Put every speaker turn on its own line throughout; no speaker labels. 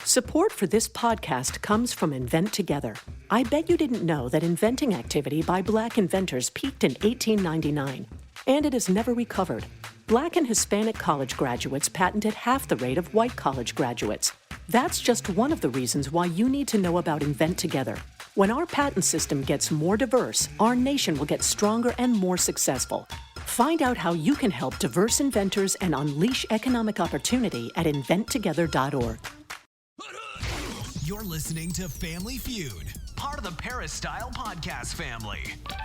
Support for this podcast comes from Invent Together. I bet you didn't know that inventing activity by Black inventors peaked in 1899, and it has never recovered. Black and Hispanic college graduates patented half the rate of white college graduates. That's just one of the reasons why you need to know about Invent Together. When our patent system gets more diverse, our nation will get stronger and more successful. Find out how you can help diverse inventors and unleash economic opportunity at inventtogether.org.
You're listening to Family Feud, part of the Paris Style Podcast family.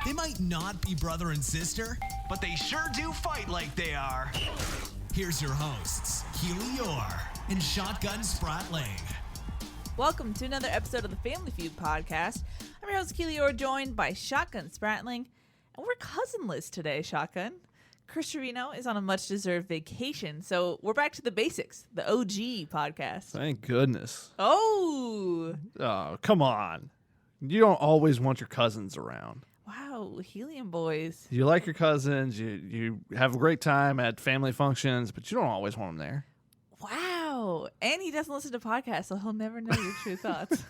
They might not be brother and sister, but they sure do fight like they are. Here's your hosts, Keely Orr and Shotgun Spratling.
Welcome to another episode of the Family Feud podcast. I'm your host, Keely Orr, joined by Shotgun Spratling. And we're cousinless today, Shotgun. Chris Trevino is on a much-deserved vacation, so we're back to the basics, the OG podcast.
Thank goodness.
Oh,
come on. You don't always want your cousins around.
Wow, Helium Boys.
You like your cousins, you have a great time at family functions, but you don't always want them there.
Wow. And he doesn't listen to podcasts, so he'll never know your true thoughts.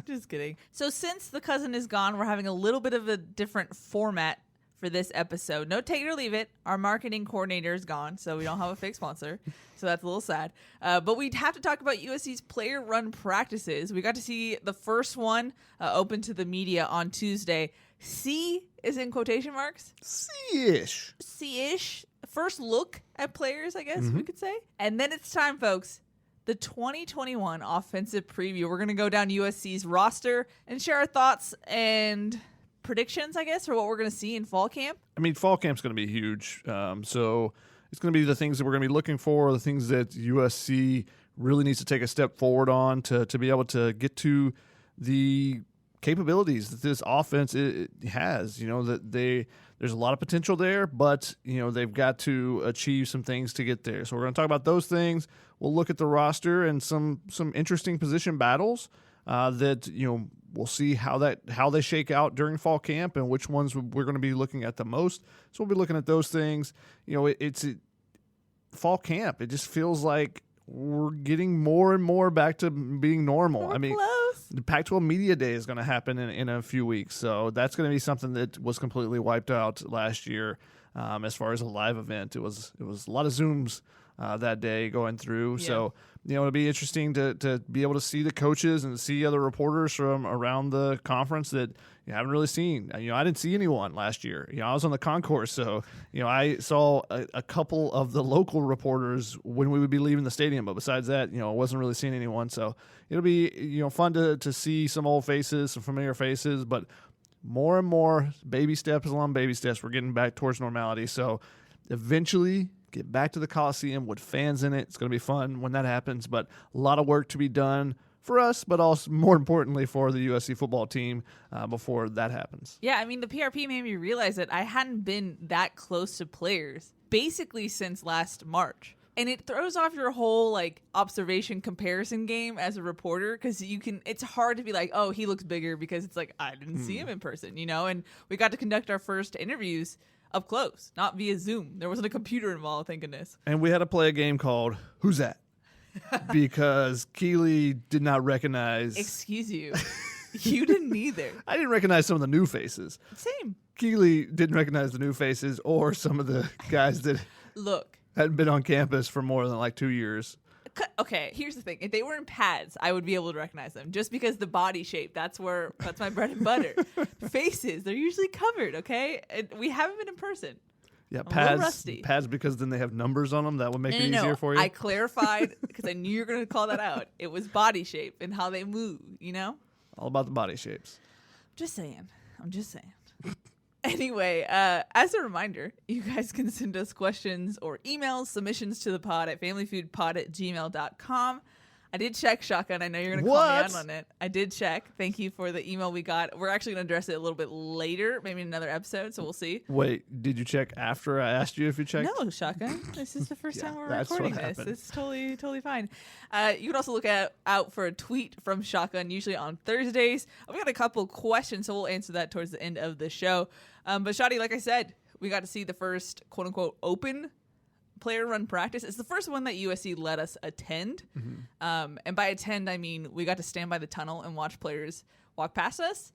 Just kidding. So since the cousin is gone, we're having a little bit of a different format for this episode. No take it or leave it. Our marketing coordinator is gone, so we don't have a fake sponsor. So that's a little sad. But we'd have to talk about USC's player-run practices. We got to see the first one open to the media on Tuesday. C is in quotation marks.
C-ish.
C-ish. First look at players, I guess we could say. And then it's time, folks. The 2021 offensive preview. We're going to go down USC's roster and share our thoughts and predictions, I guess, for what we're going to see in fall camp.
I mean, fall camp's going to be huge. So it's going to be the things that we're going to be looking for, the things that USC really needs to take a step forward on to be able to get to the capabilities that this offense it has. You know, that there's a lot of potential there, but, you know, they've got to achieve some things to get there. So we're going to talk about those things. We'll look at the roster and some interesting position battles that, you know, we'll see how they shake out during fall camp and which ones we're going to be looking at the most. So we'll be looking at those things. You know, it's fall camp. It just feels like we're getting more and more back to being normal.
We're close.
The Pac-12 Media Day is going to happen in a few weeks. So that's going to be something that was completely wiped out last year as far as a live event. It was a lot of Zooms that day going through. Yeah. So, you know, it'll be interesting to be able to see the coaches and see other reporters from around the conference that you haven't really seen. You know, I didn't see anyone last year. You know, I was on the concourse, so, you know, I saw a couple of the local reporters when we would be leaving the stadium. But besides that, you know, I wasn't really seeing anyone. So it'll be, you know, fun to see some old faces, some familiar faces, but more and more baby steps along baby steps, we're getting back towards normality. So eventually get back to the Coliseum with fans in it. It's going to be fun when that happens, but a lot of work to be done for us, but also more importantly for the USC football team before that happens.
Yeah, I mean, the PRP made me realize that I hadn't been that close to players basically since last March. And it throws off your whole like observation comparison game as a reporter because it's hard to be like, oh, he looks bigger because it's like, I didn't see him in person, you know? And we got to conduct our first interviews up close, not via Zoom. There wasn't a computer involved, thank goodness.
And we had to play a game called Who's That? Because Keely did not recognize.
Excuse you. You didn't either.
I didn't recognize some of the new faces.
Same.
Keely didn't recognize the new faces or some of the guys that hadn't been on campus for more than like 2 years.
Okay, here's the thing. If they were in pads, I would be able to recognize them just because the body shape, that's my bread and butter. Faces, they're usually covered, okay? And we haven't been in person.
Yeah,
I'm a little rusty.
Pads because then they have numbers on them. That would make it easier for you.
I clarified because I knew you were going to call that out. It was body shape and how they move, you know?
All about the body shapes.
I'm just saying. Anyway, as a reminder, you guys can send us questions or emails, submissions to the pod at familyfoodpod@gmail.com. I did check, Shotgun. I know you're going to call me out on it. I did check. Thank you for the email we got. We're actually going to address it a little bit later, maybe in another episode, so we'll see.
Wait, did you check after I asked you if you checked?
No, Shotgun. This is the first time we're
that's
recording
what
this.
happened.
It's totally fine. You can also look out for a tweet from Shotgun, usually on Thursdays. We got a couple questions, so we'll answer that towards the end of the show. But Shotty, like I said, we got to see the first quote-unquote open player-run practice. It's the first one that USC let us attend. And by attend, I mean we got to stand by the tunnel and watch players walk past us.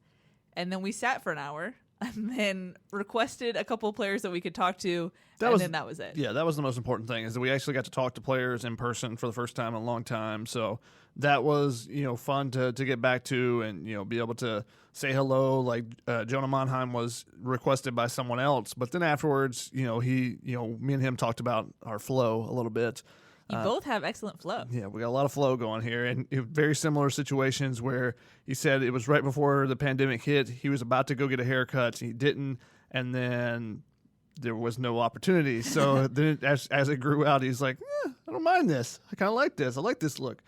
And then we sat for an hour and then requested a couple of players that we could talk to. Then that was it.
Yeah, that was the most important thing, is that we actually got to talk to players in person for the first time in a long time. So that was, fun to get back to and, be able to say hello. Like Jonah Monheim was requested by someone else. But then afterwards, me and him talked about our flow a little bit.
You both have excellent flow.
Yeah, we got a lot of flow going here, and very similar situations where he said it was right before the pandemic hit. He was about to go get a haircut. He didn't, and then there was no opportunity. So then as it grew out, he's like, I don't mind this. I kind of like this. I like this look.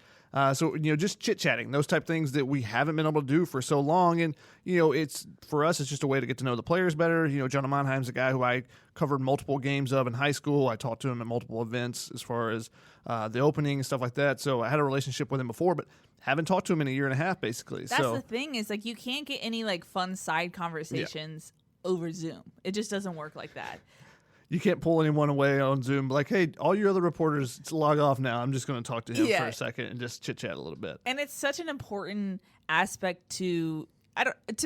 So, just chit-chatting, those type things that we haven't been able to do for so long. And, it's for us, it's just a way to get to know the players better. Jonah Monheim's a guy who I covered multiple games of in high school. I talked to him at multiple events as far as the opening and stuff like that. So I had a relationship with him before, but haven't talked to him in a year and a half, basically.
That's the thing is, you can't get any, fun side conversations over Zoom. It just doesn't work like that.
You can't pull anyone away on Zoom. Like, hey, all your other reporters, log off now. I'm just going to talk to him for a second and just chit-chat a little bit.
And it's such an important aspect to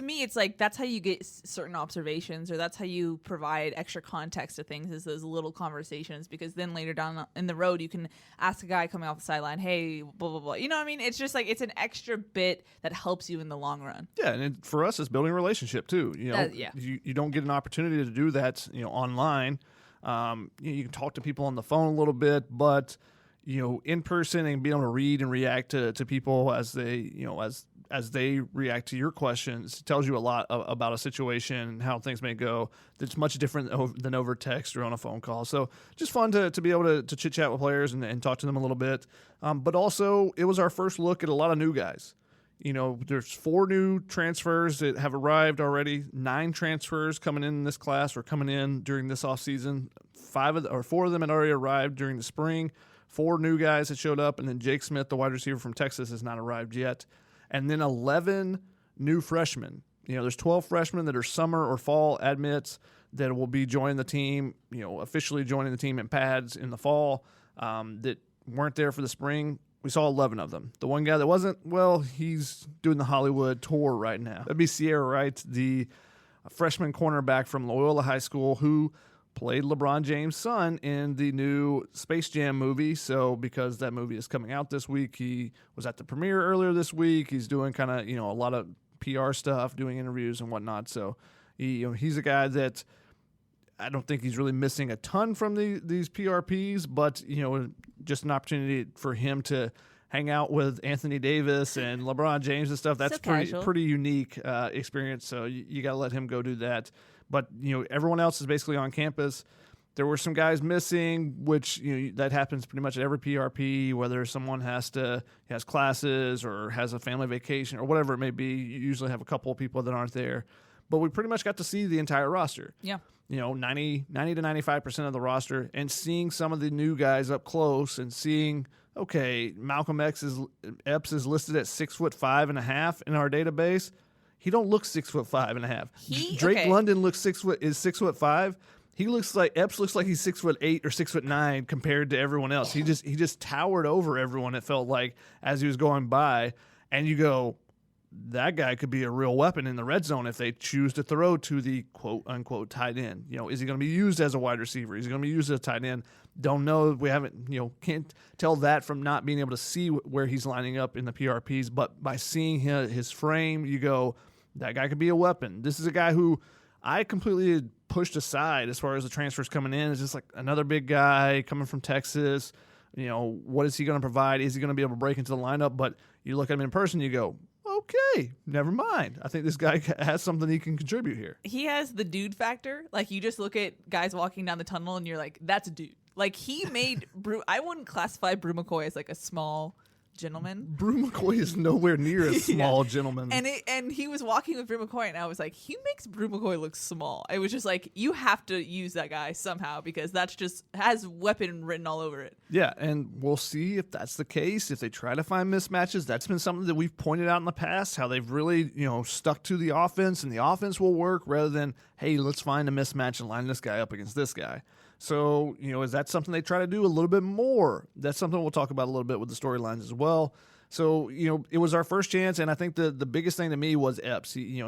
me, it's that's how you get certain observations, or that's how you provide extra context to things, is those little conversations, because then later down in the road, you can ask a guy coming off the sideline, hey, blah, blah, blah. You know what I mean? It's just it's an extra bit that helps you in the long run.
Yeah, and for us, it's building a relationship too. You don't get an opportunity to do that, online. You can talk to people on the phone a little bit, but in person and being able to read and react to people as they as they react to your questions, it tells you a lot about a situation and how things may go. That's much different than over text or on a phone call. So just fun to be able to chit chat with players and talk to them a little bit. But also, it was our first look at a lot of new guys. There's 4 new transfers that have arrived already, 9 transfers coming in this class or coming in during this offseason. 4 of them had already arrived during the spring. 4 new guys that showed up, and then Jake Smith, the wide receiver from Texas, has not arrived yet. And then 11 new freshmen. There's 12 freshmen that are summer or fall admits that will be joining the team, officially joining the team in pads in the fall, that weren't there for the spring. We saw 11 of them. The one guy that wasn't, well, he's doing the Hollywood tour right now. That'd be Sierra Wright, the freshman cornerback from Loyola High School, who played LeBron James' son in the new Space Jam movie. So because that movie is coming out this week, he was at the premiere earlier this week. He's doing kind of, a lot of PR stuff, doing interviews and whatnot. So he's a guy that I don't think he's really missing a ton from these PRPs, but, just an opportunity for him to hang out with Anthony Davis and LeBron James and stuff. That's pretty unique experience. So you got to let him go do that. But, everyone else is basically on campus. There were some guys missing, which, that happens pretty much at every PRP, whether someone has classes or has a family vacation or whatever it may be. You usually have a couple of people that aren't there. But we pretty much got to see the entire roster.
Yeah.
90 to 95% of the roster, and seeing some of the new guys up close and seeing, okay, Malcolm Epps is listed at 6'5.5" in our database. He don't look 6'5.5". Drake London looks 6'5". Epps looks like he's 6'8" or 6'9" compared to everyone else. He just towered over everyone, it felt like, as he was going by. And you go, that guy could be a real weapon in the red zone if they choose to throw to the quote-unquote tight end. Is he going to be used as a wide receiver? Is he going to be used as a tight end? Don't know. We haven't, can't tell that from not being able to see where he's lining up in the PRPs. But by seeing his frame, you go, that guy could be a weapon. This is a guy who I completely pushed aside as far as the transfers coming in. It's just like another big guy coming from Texas. What is he going to provide? Is he going to be able to break into the lineup? But you look at him in person, you go, okay, never mind. I think this guy has something he can contribute here.
He has the dude factor. You just look at guys walking down the tunnel and you're like, that's a dude. He made I wouldn't classify Brew McCoy as a small gentleman.
Brew McCoy is nowhere near a small gentleman.
And he was walking with Brew McCoy, and I was like, he makes Brew McCoy look small. It was just you have to use that guy somehow, because that's just has weapon written all over it.
Yeah, and we'll see if that's the case. If they try to find mismatches, that's been something that we've pointed out in the past, how they've really, stuck to the offense, and the offense will work rather than, hey, let's find a mismatch and line this guy up against this guy. So, is that something they try to do a little bit more? That's something we'll talk about a little bit with the storylines as well. So, it was our first chance, and I think the biggest thing to me was Epps. He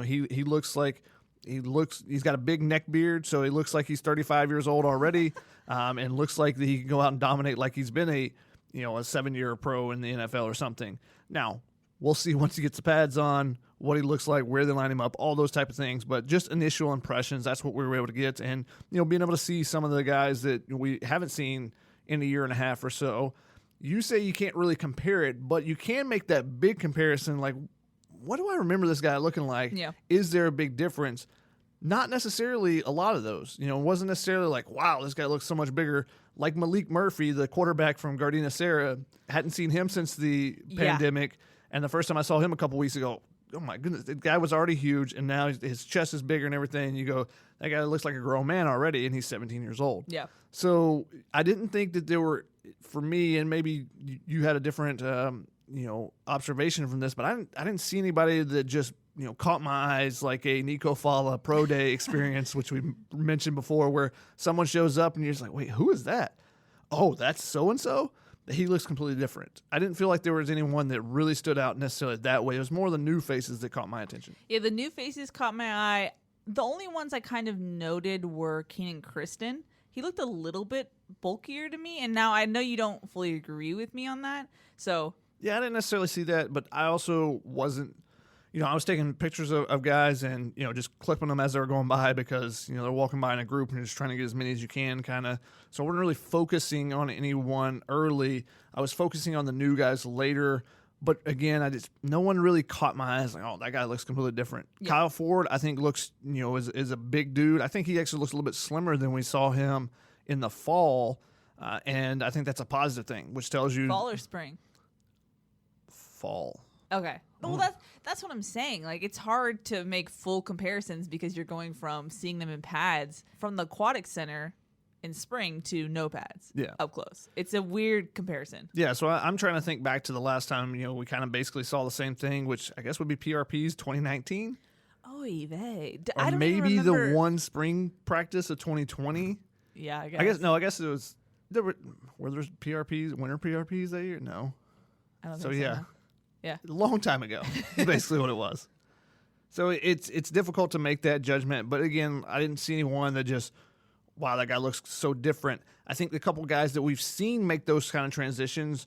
looks like he's got a big neck beard, so he looks like he's 35 years old already, and looks like he can go out and dominate like he's been a 7-year pro in the NFL or something. Now, we'll see once he gets the pads on, what he looks like, where they line him up, all those type of things. But just initial impressions, that's what we were able to get. And, being able to see some of the guys that we haven't seen in a year and a half or so. You say you can't really compare it, but you can make that big comparison. Like, what do I remember this guy looking like?
Yeah.
Is there a big difference? Not necessarily a lot of those. It wasn't necessarily like, wow, this guy looks so much bigger. Like Malik Murphy, the quarterback from Gardena Serra, hadn't seen him since the pandemic. And the first time I saw him a couple weeks ago, oh my goodness, the guy was already huge, and now his chest is bigger and everything. You go, that guy looks like a grown man already, and he's 17 years old.
Yeah.
So I didn't think that there were, for me, and maybe you had a different, observation from this, but I didn't see anybody that just, caught my eyes like a Nico Fala Pro Day experience, which we mentioned before, where someone shows up and you're just like, wait, who is that? Oh, that's so-and-so? He looks completely different. I didn't feel like there was anyone that really stood out necessarily that way. It was more the new faces that caught my attention.
Yeah, the new faces caught my eye. The only ones I kind of noted were Keenan Kristen. He looked a little bit bulkier to me, and now I know you don't fully agree with me on that. So
yeah, I didn't necessarily see that, but I also wasn't, I was taking pictures of guys and, just clipping them as they were going by because, they're walking by in a group and you're just trying to get as many as you can kind of. So I wasn't really focusing on anyone early. I was focusing on the new guys later. But again, no one really caught my eyes like, oh, that guy looks completely different. Yeah. Kyle Ford, I think, looks, is a big dude. I think he actually looks a little bit slimmer than we saw him in the fall. And I think that's a positive thing, which tells you.
Fall or spring?
Fall.
Okay. Well, that's what I'm saying. Like, it's hard to make full comparisons because you're going from seeing them in pads from the aquatic center in spring to no pads up close. It's a weird comparison.
Yeah, so I'm trying to think back to the last time, we kind of basically saw the same thing, which I guess would be PRP's 2019.
Oy vey.
Or
I don't
maybe
even remember.
The one spring practice of 2020.
Yeah, I guess.
I guess it was, were there PRPs, winter PRPs that year? No.
I don't think
so.
Yeah. Yeah.
A long time ago, is basically what it was. So it's difficult to make that judgment. But again, I didn't see anyone that just, wow, that guy looks so different. I think the couple guys that we've seen make those kind of transitions,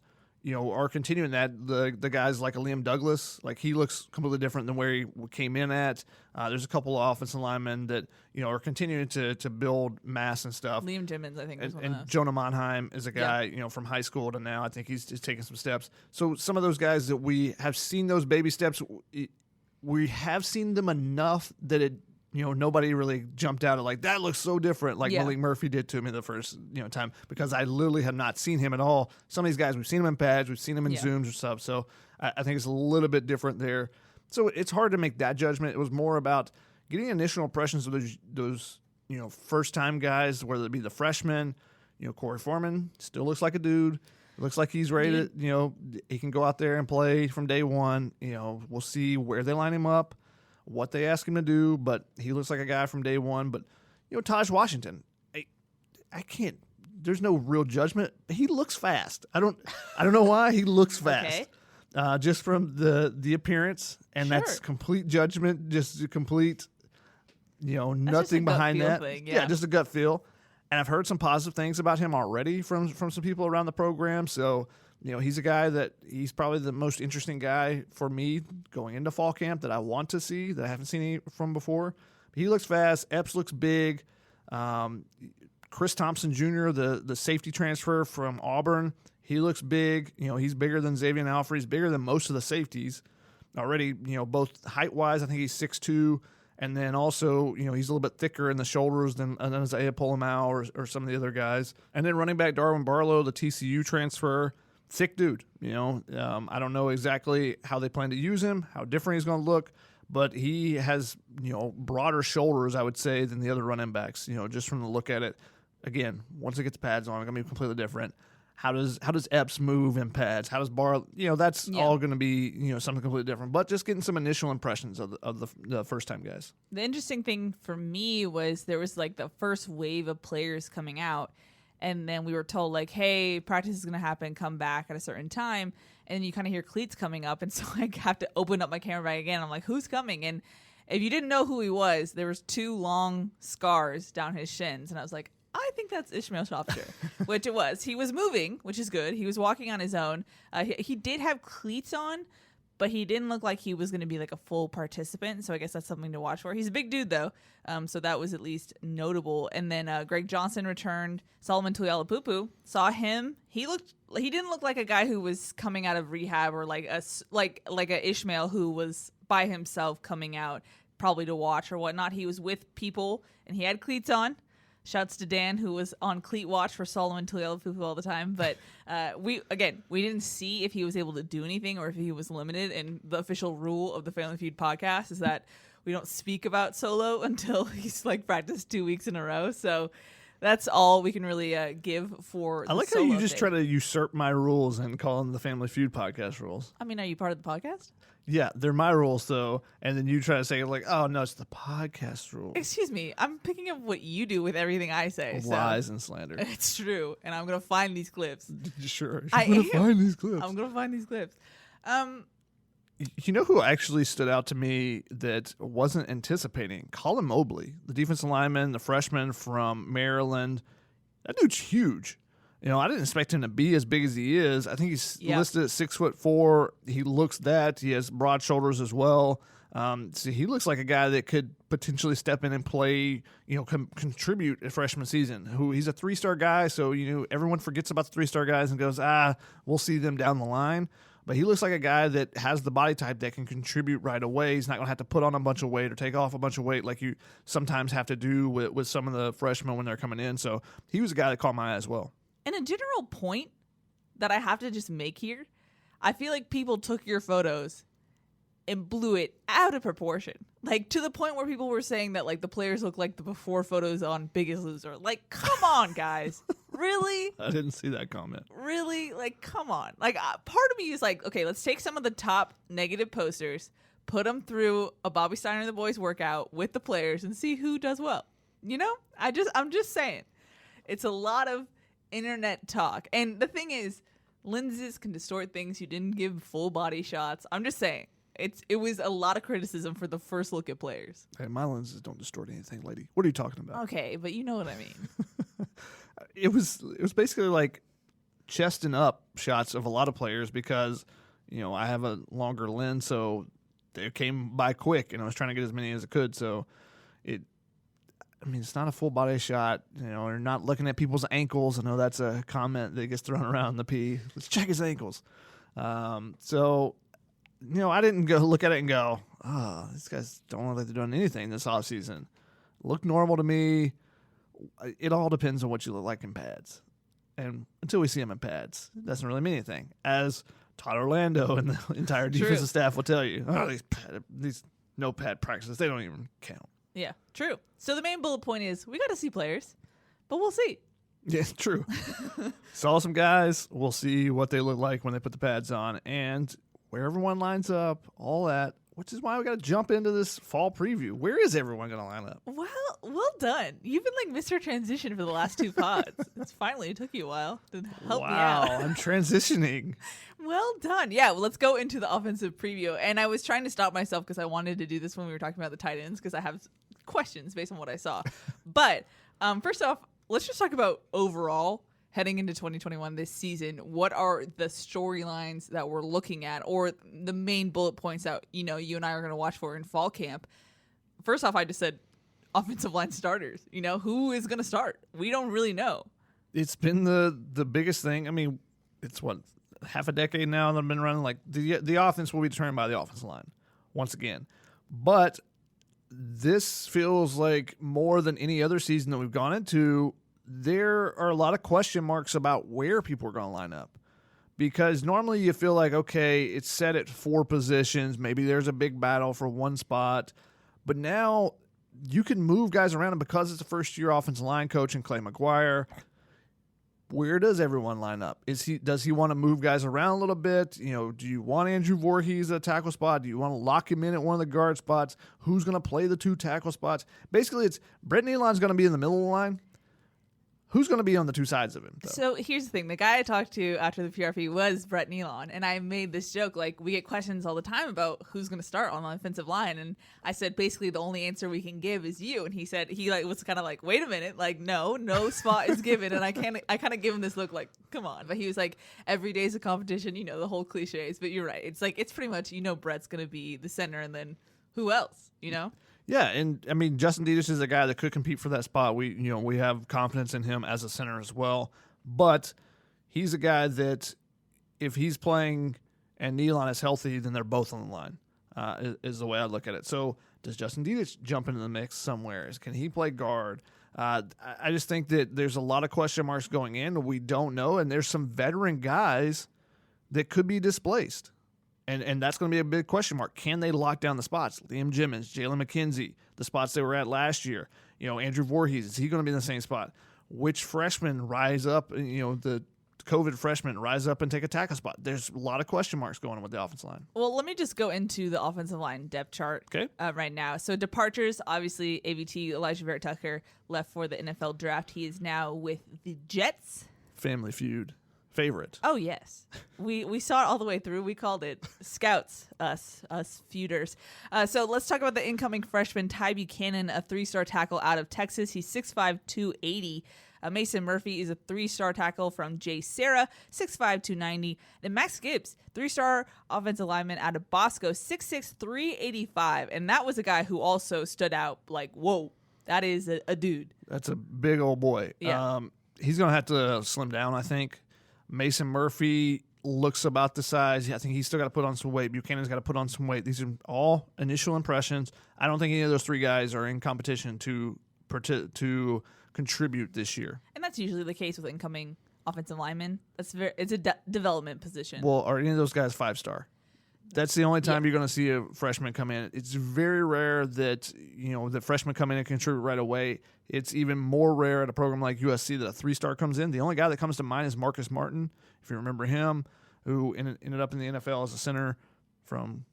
are continuing that. The guys like a Liam Douglas, like he looks completely different than where he came in at. There's a couple of offensive linemen that, are continuing to build mass and stuff.
Liam Timmons, I think, was one
and
of those.
Jonah Monheim is a guy, from high school to now. I think he's taking some steps. So some of those guys that we have seen those baby steps, we have seen them enough that it, nobody really jumped out at like, that looks so different, like Malik Murphy did to me the first, time, because I literally have not seen him at all. Some of these guys, we've seen them in pads, we've seen them in Zooms or stuff. So I think it's a little bit different there. So it's hard to make that judgment. It was more about getting initial impressions of those first-time guys, whether it be the freshmen. Corey Foreman still looks like a dude. Looks like he's ready to, he can go out there and play from day one. We'll see where they line him up, what they ask him to do, but he looks like a guy from day one. But, Taj Washington, I can't, there's no real judgment. He looks fast. I don't know why he looks fast.
Okay.
Just from the appearance, and
Sure.
that's complete judgment, just a complete, nothing
just a gut
behind
feel
that.
thing, yeah.
Just a gut feel. And I've heard some positive things about him already from some people around the program. So, he's a guy that he's probably the most interesting guy for me going into fall camp that I want to see, that I haven't seen any from before. But he looks fast. Epps looks big. Chris Thompson Jr., the safety transfer from Auburn, he looks big. He's bigger than Xavier Alfred. He's bigger than most of the safeties already, both height-wise. I think he's 6'2", and then also, he's a little bit thicker in the shoulders than Isaiah Polamau or some of the other guys. And then running back Darwin Barlow, the TCU transfer, thick dude. I don't know exactly how they plan to use him, how different he's going to look, but he has, broader shoulders, I would say, than the other running backs, just from the look at it. Again, once it gets pads on, it's going to be completely different. How does Epps move in pads? How does Barr? That's all going to be something completely different. But just getting some initial impressions of the first time guys.
The interesting thing for me was there was like the first wave of players coming out, and then we were told like, hey, practice is going to happen, come back at a certain time, and then you kind of hear cleats coming up, and so I have to open up my camera back again. I'm like, who's coming? And if you didn't know who he was, there was 2 long scars down his shins, and I was like, I think that's Ishmael Shropshire, which it was. He was moving, which is good. He was walking on his own. He did have cleats on, but he didn't look like he was going to be like a full participant. So I guess that's something to watch for. He's a big dude, though. So that was at least notable. And then Greg Johnson returned. Solomon Tuialapupu, saw him. He didn't look like a guy who was coming out of rehab or like a Ishmael who was by himself coming out probably to watch or whatnot. He was with people and he had cleats on. Shouts to Dan, who was on cleat watch for Solomon Tuialapupu all the time. But we didn't see if he was able to do anything or if he was limited. And the official rule of the Family Feud podcast is that we don't speak about Solo until he's like practiced 2 weeks in a row. So that's all we can really give for
I like how you just try to usurp my rules and call them the Family Feud podcast rules.
I mean, are you part of the podcast?
Yeah, they're my rules, though. And then you try to say, like, oh, no, it's the podcast rules.
Excuse me. I'm picking up what you do with everything I say.
Lies and slander.
It's true. And I'm going to find these clips.
Sure.
I'm going
to find these clips.
I'm going to find these clips.
You know who actually stood out to me that wasn't anticipating? Colin Mobley, the defensive lineman, the freshman from Maryland. That dude's huge. I didn't expect him to be as big as he is. I think he's listed at 6'4". He looks that. He has broad shoulders as well. So he looks like a guy that could potentially step in and play, contribute a freshman season. He's a 3-star guy, so everyone forgets about the 3-star guys and goes, we'll see them down the line. But he looks like a guy that has the body type that can contribute right away. He's not going to have to put on a bunch of weight or take off a bunch of weight like you sometimes have to do with some of the freshmen when they're coming in. So he was a guy that caught my eye as well.
And a general point that I have to just make here, I feel like people took your photos and blew it out of proportion. Like, to the point where people were saying that, like, the players look like the before photos on Biggest Loser. Like, come on, guys. Really?
I didn't see that comment.
Really? Like, come on. Like, part of me is like, okay, let's take some of the top negative posters, put them through a Bobby Steiner and the Boys workout with the players and see who does well. I'm just saying. It's a lot of internet talk. And the thing is, lenses can distort things. You didn't give full body shots. I'm just saying. It was a lot of criticism for the first look at players.
Hey, my lenses don't distort anything, lady. What are you talking about?
Okay, but you know what I mean.
It was basically like chest and up shots of a lot of players because, I have a longer lens, so they came by quick, and I was trying to get as many as I could. So it's not a full body shot. You're not looking at people's ankles. I know that's a comment that gets thrown around the P. Let's check his ankles. I didn't go look at it and go, these guys don't look like they're doing anything this offseason. Look normal to me. It all depends on what you look like in pads. And until we see them in pads, it doesn't really mean anything. As Todd Orlando and the entire defensive staff will tell you, these no pad practices, they don't even count.
Yeah, true. So the main bullet point is we got to see players, but we'll see.
Yeah, true. Saw some guys. We'll see what they look like when they put the pads on and where everyone lines up, all that, which is why we got to jump into this fall preview. Where is everyone going to line up?
Well done. You've been like Mr. Transition for the last 2 pods. It took you a while to help me out.
Wow, I'm transitioning.
Well done. Yeah, well, let's go into the offensive preview. And I was trying to stop myself because I wanted to do this when we were talking about the tight ends because I have questions based on what I saw. But first off, let's just talk about overall heading into 2021 this season. What are the storylines that we're looking at or the main bullet points that, you and I are going to watch for in fall camp? First off, I just said offensive line starters. Who is going to start? We don't really know.
It's been the biggest thing. I mean, it's what, half a decade now that I've been running. Like the offense will be determined by the offensive line once again. But this feels like more than any other season that we've gone into, there are a lot of question marks about where people are going to line up. Because normally you feel like, okay, it's set at 4 positions. Maybe there's a big battle for one spot. But now you can move guys around, and because it's a first-year offensive line coach in Clay McGuire, where does everyone line up? Does he want to move guys around a little bit? Do you want Andrew Voorhees at a tackle spot? Do you want to lock him in at one of the guard spots? Who's going to play the 2 tackle spots? Basically, it's Brett Nealon's going to be in the middle of the line. Who's going to be on the 2 sides of him, though?
So here's the thing. The guy I talked to after the PRP was Brett Nealon, and I made this joke. Like, we get questions all the time about who's going to start on the offensive line, and I said, basically, the only answer we can give is you. And he said, was kind of like, wait a minute, like, no spot is given. And I kind of give him this look like, come on. But he was like, every day's a competition, the whole cliches. But you're right. It's like, it's pretty much, Brett's going to be the center, and then who else,
Yeah, and I mean Justin Dietrich is a guy that could compete for that spot. We have confidence in him as a center as well, but he's a guy that if he's playing and Nealon is healthy, then they're both on the line. Is the way I look at it. So does Justin Dietrich jump into the mix somewhere? Can he play guard? I just think that there's a lot of question marks going in. We don't know, and there's some veteran guys that could be displaced. And that's going to be a big question mark. Can they lock down the spots? Liam Jimmons, Jalen McKenzie, the spots they were at last year. Andrew Voorhees, is he going to be in the same spot? Which freshmen rise up, the COVID freshmen rise up and take a tackle spot? There's a lot of question marks going on with the offensive line.
Well, let me just go into the offensive line depth chart right now. So departures, obviously, AVT, Elijah Vera-Tucker left for the NFL draft. He is now with the Jets.
Family Feud. Favorite.
Oh, yes. We saw it all the way through. We called it scouts, us feuders. So let's talk about the incoming freshman, Ty Buchanan, a 3-star tackle out of Texas. He's 6'5", 280. Mason Murphy is a 3-star tackle from Jay Sarah, 6'5", 290. And Max Gibbs, 3-star offensive lineman out of Bosco, 6'6", 385. And that was a guy who also stood out like, whoa, that is a dude.
That's a big old boy.
Yeah.
He's going to have to slim down, I think. Mason Murphy looks about the size. I think he's still got to put on some weight. Buchanan's got to put on some weight. These are all initial impressions. I don't think any of those 3 guys are in competition to contribute this year.
And that's usually the case with incoming offensive linemen. It's a development position.
Well, are any of those guys 5-star? That's the only time you're going to see a freshman come in. It's very rare that the freshmen come in and contribute right away. It's even more rare at a program like USC that a 3-star comes in. The only guy that comes to mind is Marcus Martin, if you remember him, who ended up in the NFL as a center from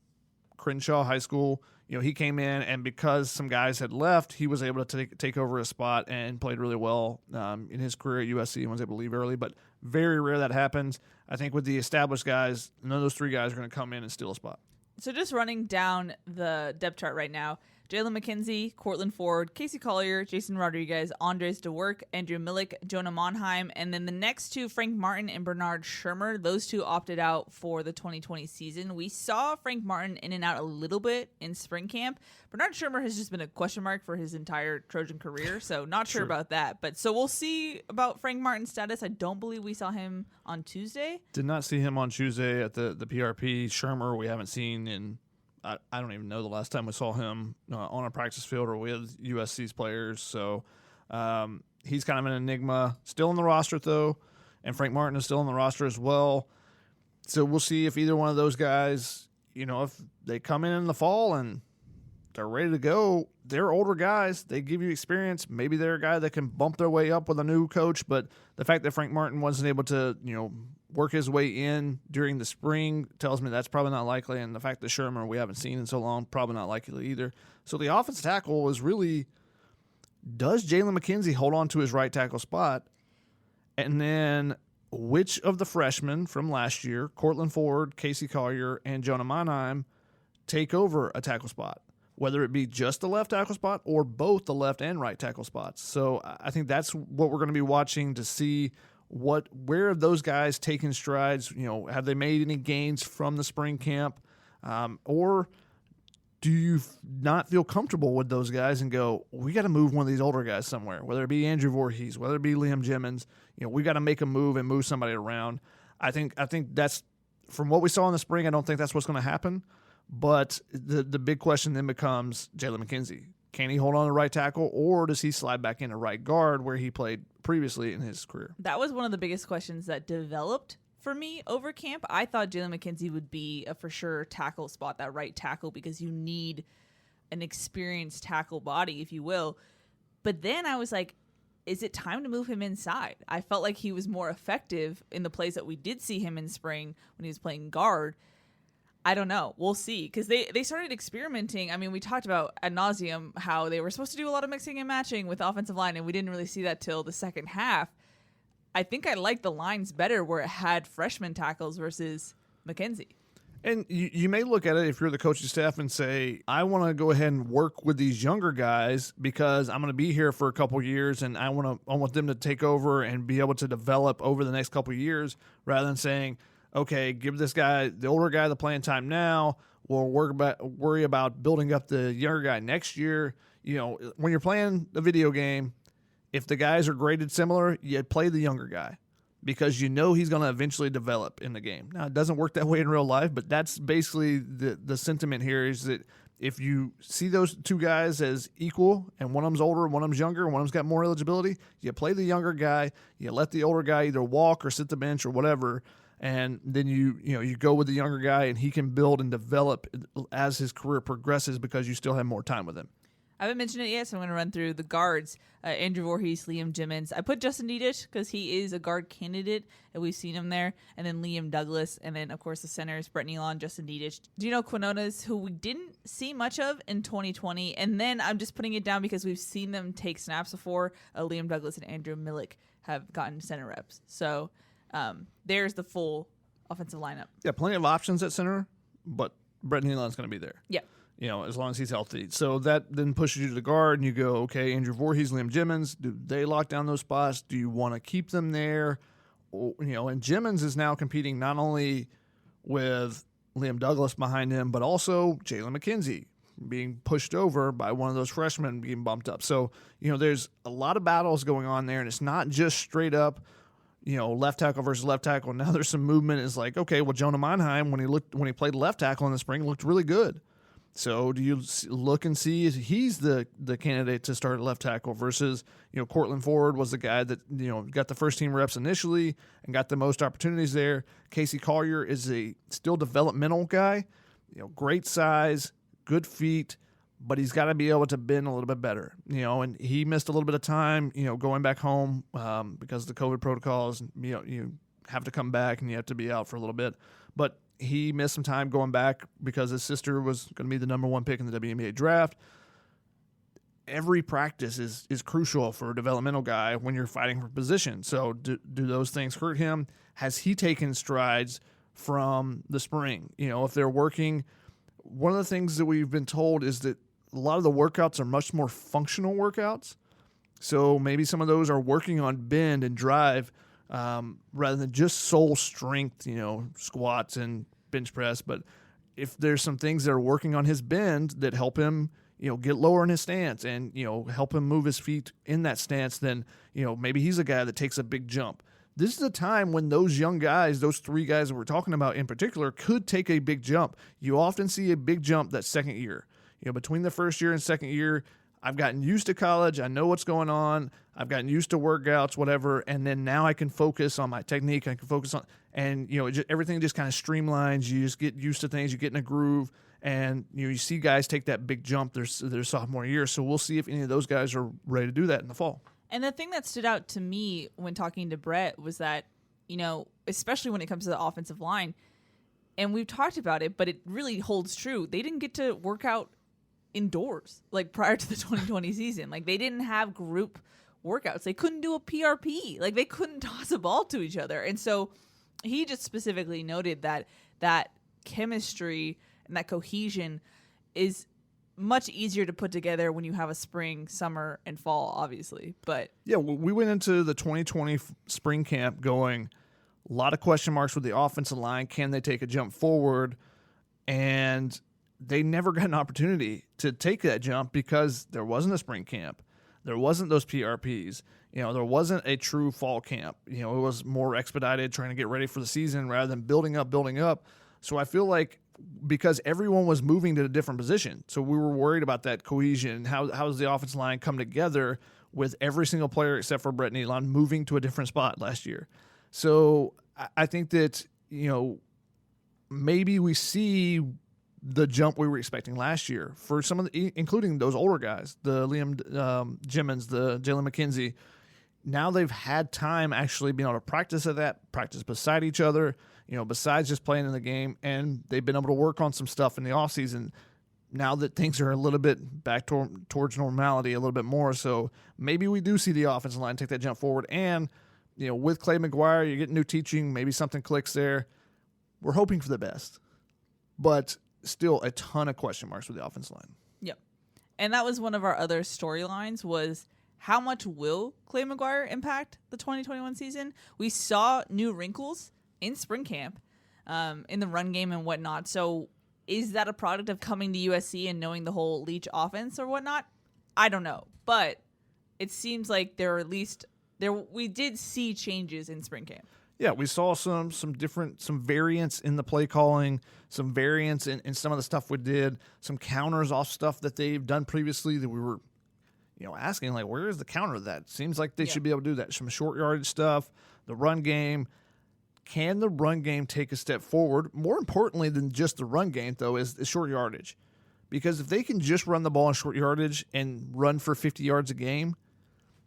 Crenshaw High School. He came in, and because some guys had left, he was able to take over a spot and played really well in his career at USC and was able to leave early. But very rare that happens. I think with the established guys, none of those 3 guys are going to come in and steal a spot.
So just running down the depth chart right now, Jalen McKenzie, Cortland Ford, Casey Collier, Jason Rodriguez, Andres DeWerk, Andrew Millick, Jonah Monheim, and then the next 2, Frank Martin and Bernard Shermer. Those 2 opted out for the 2020 season. We saw Frank Martin in and out a little bit in spring camp. Bernard Shermer has just been a question mark for his entire Trojan career, so not sure about that. But so we'll see about Frank Martin's status. I don't believe we saw him on Tuesday.
Did not see him on Tuesday at the PRP. Shermer we haven't seen in I don't even know the last time we saw him on a practice field or with USC's players. So he's kind of an enigma. Still on the roster, though, and Frank Martin is still on the roster as well. So we'll see if either one of those guys, if they come in the fall and they're ready to go. They're older guys. They give you experience. Maybe they're a guy that can bump their way up with a new coach. But the fact that Frank Martin wasn't able to, work his way in during the spring tells me that's probably not likely. And the fact that Shermer we haven't seen in so long, probably not likely either. So the offensive tackle is really, does Jalen McKenzie hold on to his right tackle spot? And then which of the freshmen from last year, Cortland Ford, Casey Collier, and Jonah Monheim, take over a tackle spot? Whether it be just the left tackle spot or both the left and right tackle spots. So I think that's what we're going to be watching to see where have those guys taken strides? Have they made any gains from the spring camp? Or do you not feel comfortable with those guys and go, we got to move one of these older guys somewhere, whether it be Andrew Voorhees, whether it be Liam Jimmons, we got to make a move and move somebody around. I think that's, from what we saw in the spring, I don't think that's what's going to happen. But the big question then becomes Jalen McKenzie. Can he hold on to right tackle, or does he slide back into right guard where he played previously in his career?
That was one of the biggest questions that developed for me over camp. I thought Jalen McKenzie would be a for sure tackle spot, that right tackle, because you need an experienced tackle body, if you will. But then I was like, is it time to move him inside? I felt like he was more effective in the plays that we did see him in spring when he was playing guard. I don't know. We'll see. Because they started experimenting. I mean, we talked about ad nauseum how they were supposed to do a lot of mixing and matching with offensive line, and we didn't really see that till the second half. I think I like the lines better where it had freshman tackles versus McKenzie.
And you may look at it if you're the coaching staff and say, I want to go ahead and work with these younger guys because I'm going to be here for a couple years and I want them to take over and be able to develop over the next couple years, rather than saying, okay, give this guy, the older guy, the playing time now. We'll worry about building up the younger guy next year. You know, when you're playing a video game, if the guys are graded similar, you play the younger guy because you know he's going to eventually develop in the game. Now, it doesn't work that way in real life, but that's basically the sentiment here, is that if you see those two guys as equal and one of them's older, one of them's younger, one of them's got more eligibility, you play the younger guy, you let the older guy either walk or sit the bench or whatever, and then you go with the younger guy and he can build and develop as his career progresses because you still have more time with him.
I haven't mentioned it yet, so I'm going to run through the guards. Andrew Voorhees, Liam Jimmins. I put Justin Diedish because he is a guard candidate, and we've seen him there. And then Liam Douglas. And then, of course, the centers, Brett Nealon, Justin Diedish. Gino Quinones, who we didn't see much of in 2020. And then I'm just putting it down because we've seen them take snaps before. Liam Douglas and Andrew Millick have gotten center reps. So there's the full offensive lineup.
Yeah, plenty of options at center, but Brett Nealon's going to be there.
Yeah.
You know, as long as he's healthy. So that then pushes you to the guard, and you go, okay, Andrew Voorhees, Liam Jimmins, do they lock down those spots? Do you want to keep them there? Or, you know, and Jimmins is now competing not only with Liam Douglas behind him, but also Jalen McKenzie being pushed over by one of those freshmen being bumped up. So, you know, there's a lot of battles going on there, and it's not just straight up, you know, left tackle versus left tackle. Now there's some movement. It's like, okay, well, Jonah Monheim, when he played left tackle in the spring, looked really good. So do you look and see if he's the candidate to start at left tackle versus, you know, Cortland Ford was the guy that, you know, got the first team reps initially and got the most opportunities there. Casey Collier is a still developmental guy, you know, great size, good feet, but he's got to be able to bend a little bit better, you know, and he missed a little bit of time, you know, going back home because of the COVID protocols. You know, you have to come back and you have to be out for a little bit, but he missed some time going back because his sister was going to be the number one pick in the WNBA draft. Every practice is crucial for a developmental guy when you're fighting for position. So do those things hurt him? Has he taken strides from the spring? You know, if they're working, one of the things that we've been told is that a lot of the workouts are much more functional workouts. So maybe some of those are working on bend and drive rather than just sole strength, you know, squats and bench press. But if there's some things that are working on his bend that help him, you know, get lower in his stance and, you know, help him move his feet in that stance, then, you know, maybe he's a guy that takes a big jump. This is a time when those young guys, those three guys that we're talking about in particular, could take a big jump. You often see a big jump that second year. You know, between the first year and second year, I've gotten used to college. I know what's going on. I've gotten used to workouts, whatever. And then now I can focus on my technique. I can focus on, and, you know, everything just kind of streamlines. You just get used to things. You get in a groove. And, you know, you see guys take that big jump their sophomore year. So we'll see if any of those guys are ready to do that in the fall.
And the thing that stood out to me when talking to Brett was that, you know, especially when it comes to the offensive line, and we've talked about it, but it really holds true. They didn't get to work out indoors, like prior to the 2020 season. Like, they didn't have group workouts. They couldn't do a PRP. Like, they couldn't toss a ball to each other. And so he just specifically noted that chemistry and that cohesion is much easier to put together when you have a spring, summer, and fall, obviously. But
yeah, we went into the 2020 spring camp going a lot of question marks with the offensive line. Can they take a jump forward? And they never got an opportunity to take that jump because there wasn't a spring camp. There wasn't those PRPs. You know, there wasn't a true fall camp. You know, it was more expedited, trying to get ready for the season rather than building up. So I feel like because everyone was moving to a different position, so we were worried about that cohesion. How does the offensive line come together with every single player except for Brett Nealon moving to a different spot last year? So I think that, you know, maybe we see the jump we were expecting last year for some of the, including those older guys, the Liam Jimmins, the Jalen McKenzie. now they've had time actually being able to practice at that, practice beside each other, besides just playing in the game, and they've been able to work on some stuff in the offseason now that things are a little bit back towards normality a little bit more. So maybe we do see the offensive line take that jump forward. And, with Clay McGuire, you're getting new teaching, maybe something clicks there. We're hoping for the best. But still a ton of question marks with the offensive line.
Yep. And that was one of our other storylines, was how much will Clay McGuire impact the 2021 season? We saw new wrinkles in spring camp, in the run game and whatnot. So is that a product of coming to USC and knowing the whole Leach offense or whatnot? I don't know. But it seems like we did see changes in spring camp.
Yeah, we saw some variance in the play calling, some variance in some of the stuff we did, some counters off stuff that they've done previously that we were, asking, like, where is the counter to that? Seems like they should be able to do that. Some short yardage stuff, the run game. Can the run game take a step forward? More importantly than just the run game, though, is short yardage. Because if they can just run the ball in short yardage and run for 50 yards a game,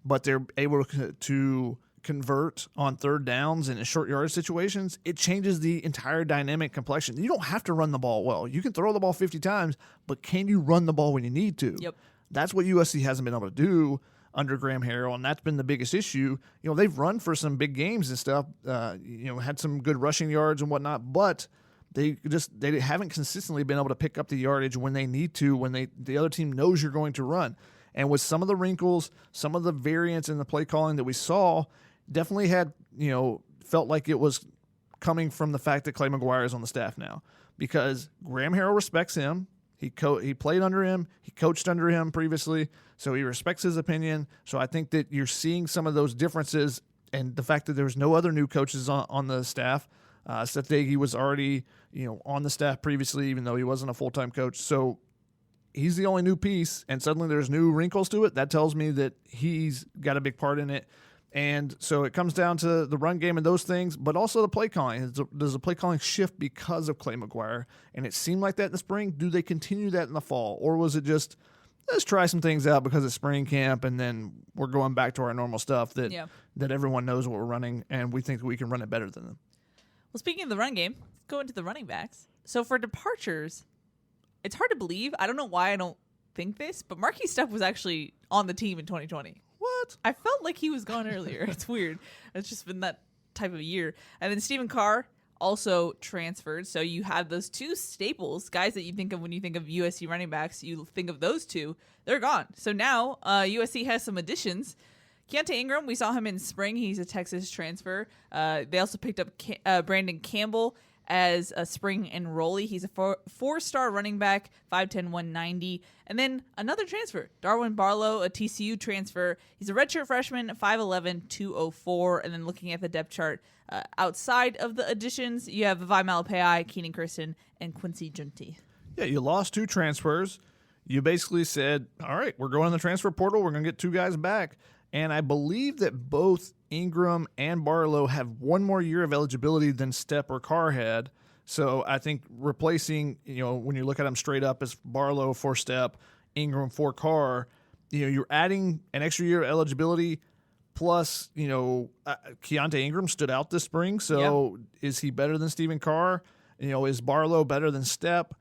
but they're able to convert on third downs and in short yardage situations, it changes the entire dynamic complexion. You don't have to run the ball well. You can throw the ball 50 times, but can you run the ball when you need to?
Yep.
That's what USC hasn't been able to do under Graham Harrell, and that's been the biggest issue. They've run for some big games and stuff, had some good rushing yards and whatnot, but they haven't consistently been able to pick up the yardage when they need to, when the other team knows you're going to run. And with some of the wrinkles, some of the variance in the play calling that we saw, definitely had, felt like it was coming from the fact that Clay McGuire is on the staff now, because Graham Harrell respects him. He played under him. He coached under him previously, so he respects his opinion. So I think that you're seeing some of those differences, and the fact that there was no other new coaches on the staff. Seth Dagey was already on the staff previously, even though he wasn't a full-time coach. So he's the only new piece, and suddenly there's new wrinkles to it. That tells me that he's got a big part in it. And so it comes down to the run game and those things, but also the play calling. Does the play calling shift because of Clay McGuire? And it seemed like that in the spring. Do they continue that in the fall? Or was it just, let's try some things out because it's spring camp and then we're going back to our normal stuff that everyone knows what we're running and we think we can run it better than them?
Well, speaking of the run game, let's go into the running backs. So for departures, it's hard to believe. I don't know why I don't think this, but Marquis Stepp was actually on the team in 2020.
What?
I felt like he was gone earlier. It's weird. It's just been that type of year. And then Stephen Carr also transferred. So you have those two staples, guys that you think of when you think of USC running backs. You think of those two. They're gone. So now USC has some additions. Keontae Ingram, we saw him in spring. He's a Texas transfer. They also picked up Brandon Campbell as a spring enrollee. He's a four-star running back, 5'10", 190. And then another transfer, Darwin Barlow, a TCU transfer. He's a redshirt freshman, 5'11", 204. And then looking at the depth chart, outside of the additions, you have Vi Malapai, Keenan Kristen, and Quincy Junti.
Yeah, you lost two transfers. You basically said, all right, we're going in the transfer portal. We're going to get two guys back. And I believe that both Ingram and Barlow have one more year of eligibility than Stepp or Carr had. So I think replacing, when you look at them straight up as Barlow for Stepp, Ingram for Carr, you're adding an extra year of eligibility. Plus, Keontae Ingram stood out this spring. So Is he better than Stephen Carr? Is Barlow better than Stepp?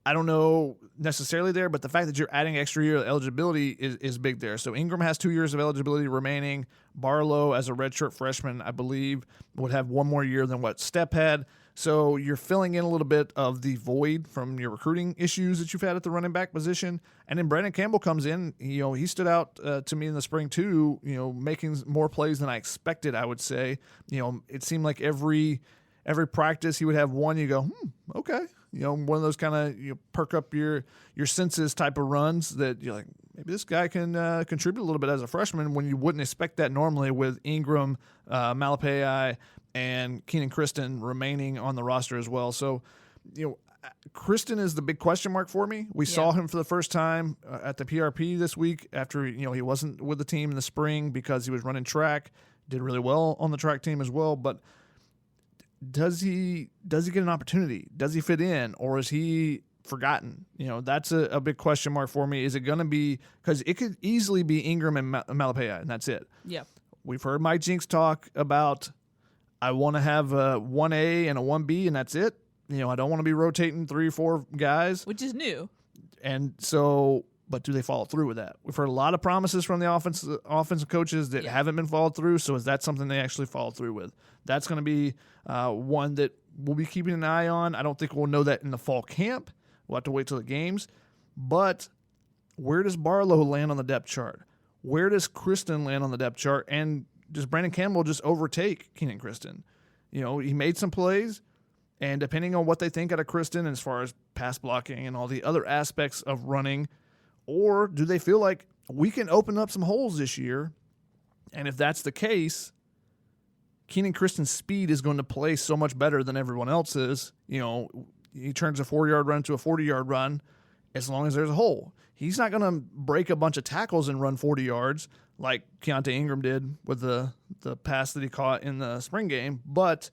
I don't know necessarily there, but the fact that you're adding extra year of eligibility is big there. So Ingram has 2 years of eligibility remaining. Barlow, as a redshirt freshman, I believe, would have one more year than what Stepp had. So you're filling in a little bit of the void from your recruiting issues that you've had at the running back position. And then Brandon Campbell comes in. He stood out to me in the spring too, making more plays than I expected, I would say. It seemed like every practice he would have one, you go, okay. One of those kind of perk up your senses type of runs that you're like, maybe this guy can contribute a little bit as a freshman when you wouldn't expect that normally with Ingram, Malapai, and Keenan Kristen remaining on the roster as well. So, Kristen is the big question mark for me. We saw him for the first time at the PRP this week after, he wasn't with the team in the spring because he was running track, did really well on the track team as well, but does he get an opportunity? Does he fit in, or is he forgotten? That's a big question mark for me. Is it going to be, because it could easily be Ingram and Malapai, and that's it.
Yeah.
we've heard Mike Jinks talk about, I want to have a 1A and a 1B, and that's it. I don't want to be rotating 3 or 4 guys.
Which is new.
And so, but do they follow through with that? We've heard a lot of promises from the offensive coaches that haven't been followed through. So is that something they actually follow through with? That's going to be one that we'll be keeping an eye on. I don't think we'll know that in the fall camp. We'll have to wait till the games. But where does Barlow land on the depth chart? Where does Kristen land on the depth chart? And does Brandon Campbell just overtake Keenan Kristen? He made some plays. And depending on what they think out of Kristen as far as pass blocking and all the other aspects of running, or do they feel like we can open up some holes this year? And if that's the case, Keenan Kristen's speed is going to play so much better than everyone else's. He turns a 4-yard run to a 40-yard run as long as there's a hole. He's not going to break a bunch of tackles and run 40 yards like Keontae Ingram did with the pass that he caught in the spring game, but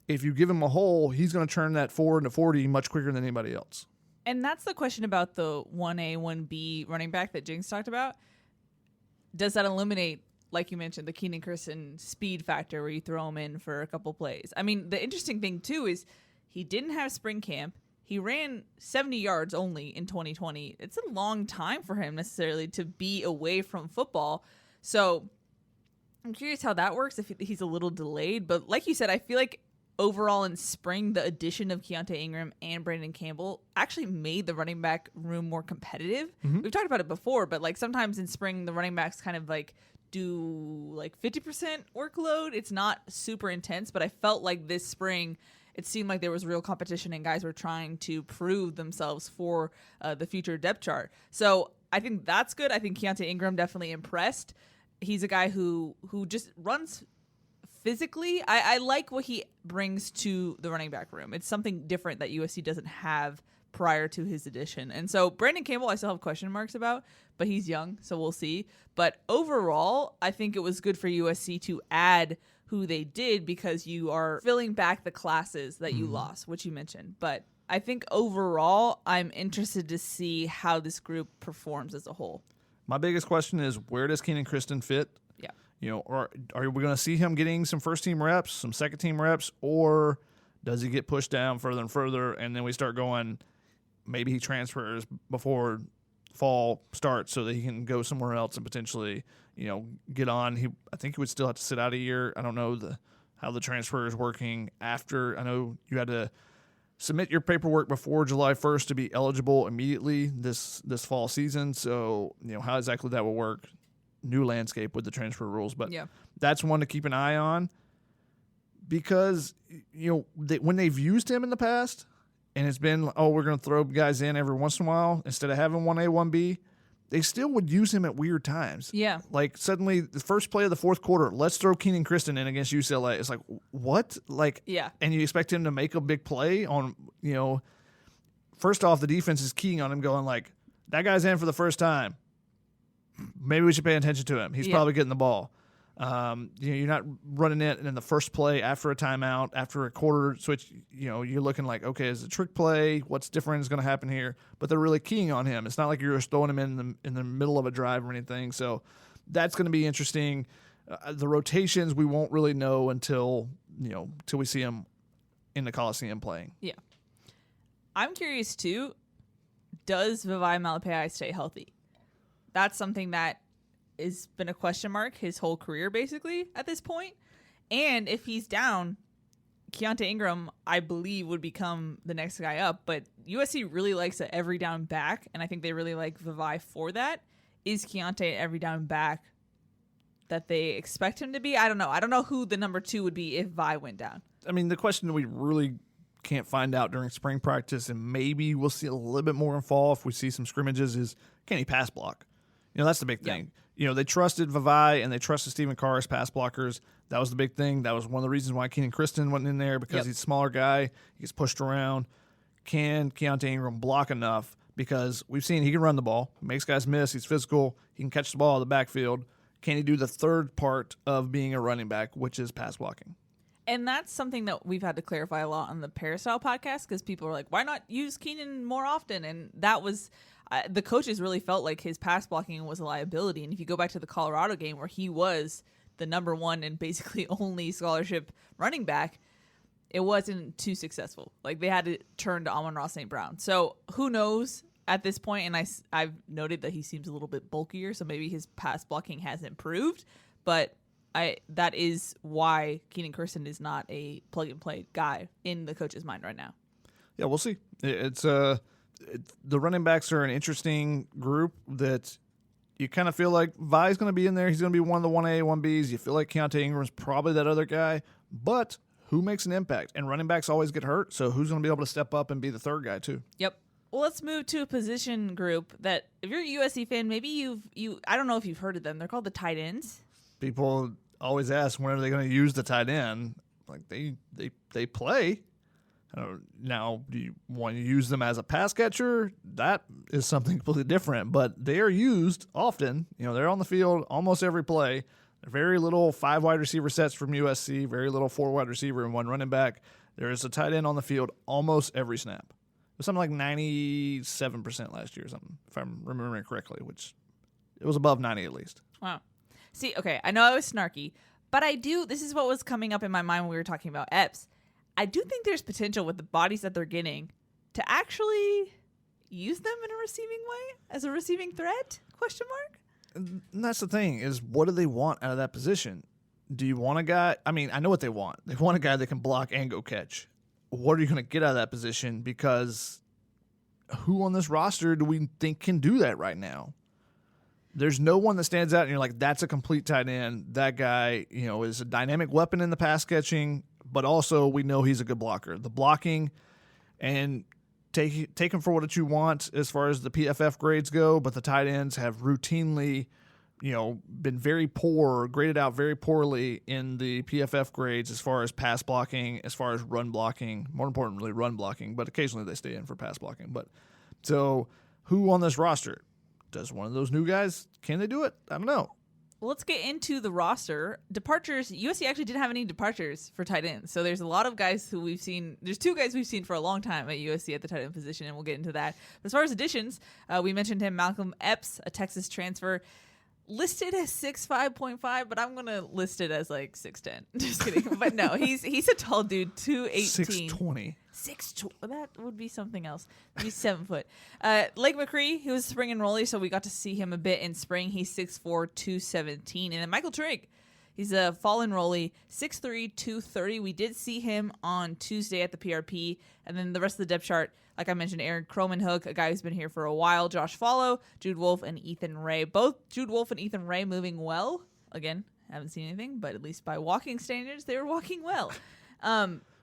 if you give him a hole, he's going to turn that 4 into 40 much quicker than anybody else.
And that's the question about the 1A, 1B running back that Jinx talked about. Does that eliminate, like you mentioned, the Keenan Kristen speed factor where you throw him in for a couple plays? I mean, the interesting thing, too, is he didn't have spring camp. He ran 70 yards only in 2020. It's a long time for him necessarily to be away from football. So I'm curious how that works if he's a little delayed. But like you said, I feel like overall in spring, the addition of Keontae Ingram and Brandon Campbell actually made the running back room more competitive. Mm-hmm. We've talked about it before, but like sometimes in spring, the running backs kind of like do like 50% workload. It's not super intense, but I felt like this spring, it seemed like there was real competition and guys were trying to prove themselves for the future depth chart. So I think that's good. I think Keontae Ingram definitely impressed. He's a guy who just runs physically. I like what he brings to the running back room. It's something different that USC doesn't have prior to his addition. And so Brandon Campbell, I still have question marks about, but he's young, so we'll see. But overall, I think it was good for USC to add who they did because you are filling back the classes that you lost, which you mentioned. But I think overall, I'm interested to see how this group performs as a whole.
My biggest question is, where does Keenan Kristen fit?
Yeah.
Or are we going to see him getting some first-team reps, some second-team reps, or does he get pushed down further and further, and then we start going, maybe he transfers before fall starts so that he can go somewhere else and potentially, get on. I think he would still have to sit out a year. I don't know how the transfer is working after. I know you had to submit your paperwork before July 1st to be eligible immediately this fall season. So, how exactly that will work. New landscape with the transfer rules, but that's one to keep an eye on because when they've used him in the past and it's been we're going to throw guys in every once in a while instead of having 1A 1B, they still would use him at weird times. Like suddenly the first play of the fourth quarter, let's throw Keenan Kristen in against UCLA. It's like, what? And you expect him to make a big play on first off, the defense is keying on him going like, that guy's in for the first time. Maybe we should pay attention to him. He's probably getting the ball. You're not running it in the first play after a timeout, after a quarter switch. You're looking like, okay, is it a trick play? What's different is going to happen here? But they're really keying on him. It's not like you're just throwing him in the middle of a drive or anything. So that's going to be interesting. The rotations we won't really know until we see him in the Coliseum playing.
Yeah, I'm curious too. Does Vavae Malepeai stay healthy? That's something that has been a question mark his whole career, basically, at this point. And if he's down, Keontae Ingram, I believe, would become the next guy up. But USC really likes an every down back, and I think they really like Vavae for that. Is Keontae an every down back that they expect him to be? I don't know. I don't know who the number 2 would be if Vi went down.
I mean, the question we really can't find out during spring practice, and maybe we'll see a little bit more in fall if we see some scrimmages, is can he pass block? That's the big thing. They trusted Vavae and they trusted Stephen Carr as pass blockers. That was the big thing. That was one of the reasons why Keenan Kristen went in there because he's a smaller guy. He gets pushed around. Can Keontae Ingram block enough? Because we've seen he can run the ball. He makes guys miss. He's physical. He can catch the ball in the backfield. Can he do the third part of being a running back, which is pass blocking?
And that's something that we've had to clarify a lot on the Peristyle podcast because people are like, why not use Keenan more often? And that was the coaches really felt like his pass blocking was a liability. And if you go back to the Colorado game where he was the number one and basically only scholarship running back, it wasn't too successful. Like, they had to turn to Amon-Ra St. Brown. So who knows at this point? And I've noted that he seems a little bit bulkier, so maybe his pass blocking has improved. But that is why Keenan Kirsten is not a plug-and-play guy in the coach's mind right now.
Yeah, we'll see. The running backs are an interesting group that you kind of feel like Vi's going to be in there. He's going to be one of the 1A, 1Bs. You feel like Keontae Ingram's probably that other guy. But who makes an impact? And running backs always get hurt, so who's going to be able to step up and be the third guy too?
Yep. Well, let's move to a position group that, if you're a USC fan, maybe I don't know if you've heard of them. They're called the tight ends.
People always ask, when are they going to use the tight end? Like, they play. Now, do you want to use them as a pass catcher? That is something completely different, but they are used often. They're on the field almost every play. Very little 5 wide receiver sets from USC, very little 4 wide receiver and 1 running back. There is a tight end on the field almost every snap. It was something like 97% last year or something, if I'm remembering correctly, which it was above 90 at least.
Wow. See, okay, I know I was snarky, but this is what was coming up in my mind when we were talking about Epps. I do think there's potential with the bodies that they're getting to actually use them in a receiving way, as a receiving threat, ?
And that's the thing, is what do they want out of that position? Do you want a guy? I mean, I know what they want. They want a guy that can block and go catch. What are you going to get out of that position? Because who on this roster do we think can do that right now? There's no one that stands out and you're like, that's a complete tight end. That guy, is a dynamic weapon in the pass catching, but also we know he's a good blocker. The blocking, and take him for what you want as far as the PFF grades go, but the tight ends have routinely, been very poor, graded out very poorly in the PFF grades as far as pass blocking, as far as run blocking, more importantly run blocking, but occasionally they stay in for pass blocking. But so who on this roster? Does one of those new guys, can they do it? I don't know.
Well, let's get into the roster. Departures, USC actually didn't have any departures for tight ends. So there's a lot of guys who we've seen. There's 2 guys we've seen for a long time at USC at the tight end position, and we'll get into that. But as far as additions, we mentioned him, Malcolm Epps, a Texas transfer, listed as 6'5.5", but I'm going to list it as like 6'10". Just kidding. But no, he's a tall dude, 218.
6'20".
6'20". That would be something else. He's 7 foot. Lake McCree, he was spring enrollee, so we got to see him a bit in spring. He's 6'4", 217. And then Michael Trigg, he's a fall enrollee, 6'3", 230. We did see him on Tuesday at the PRP. And then the rest of the depth chart, like I mentioned, Aaron Cromanhook, a guy who's been here for a while, Josh Follow, Jude Wolfe, and Ethan Ray. Both Jude Wolfe and Ethan Ray moving well. Again, haven't seen anything, but at least by walking standards, they were walking well.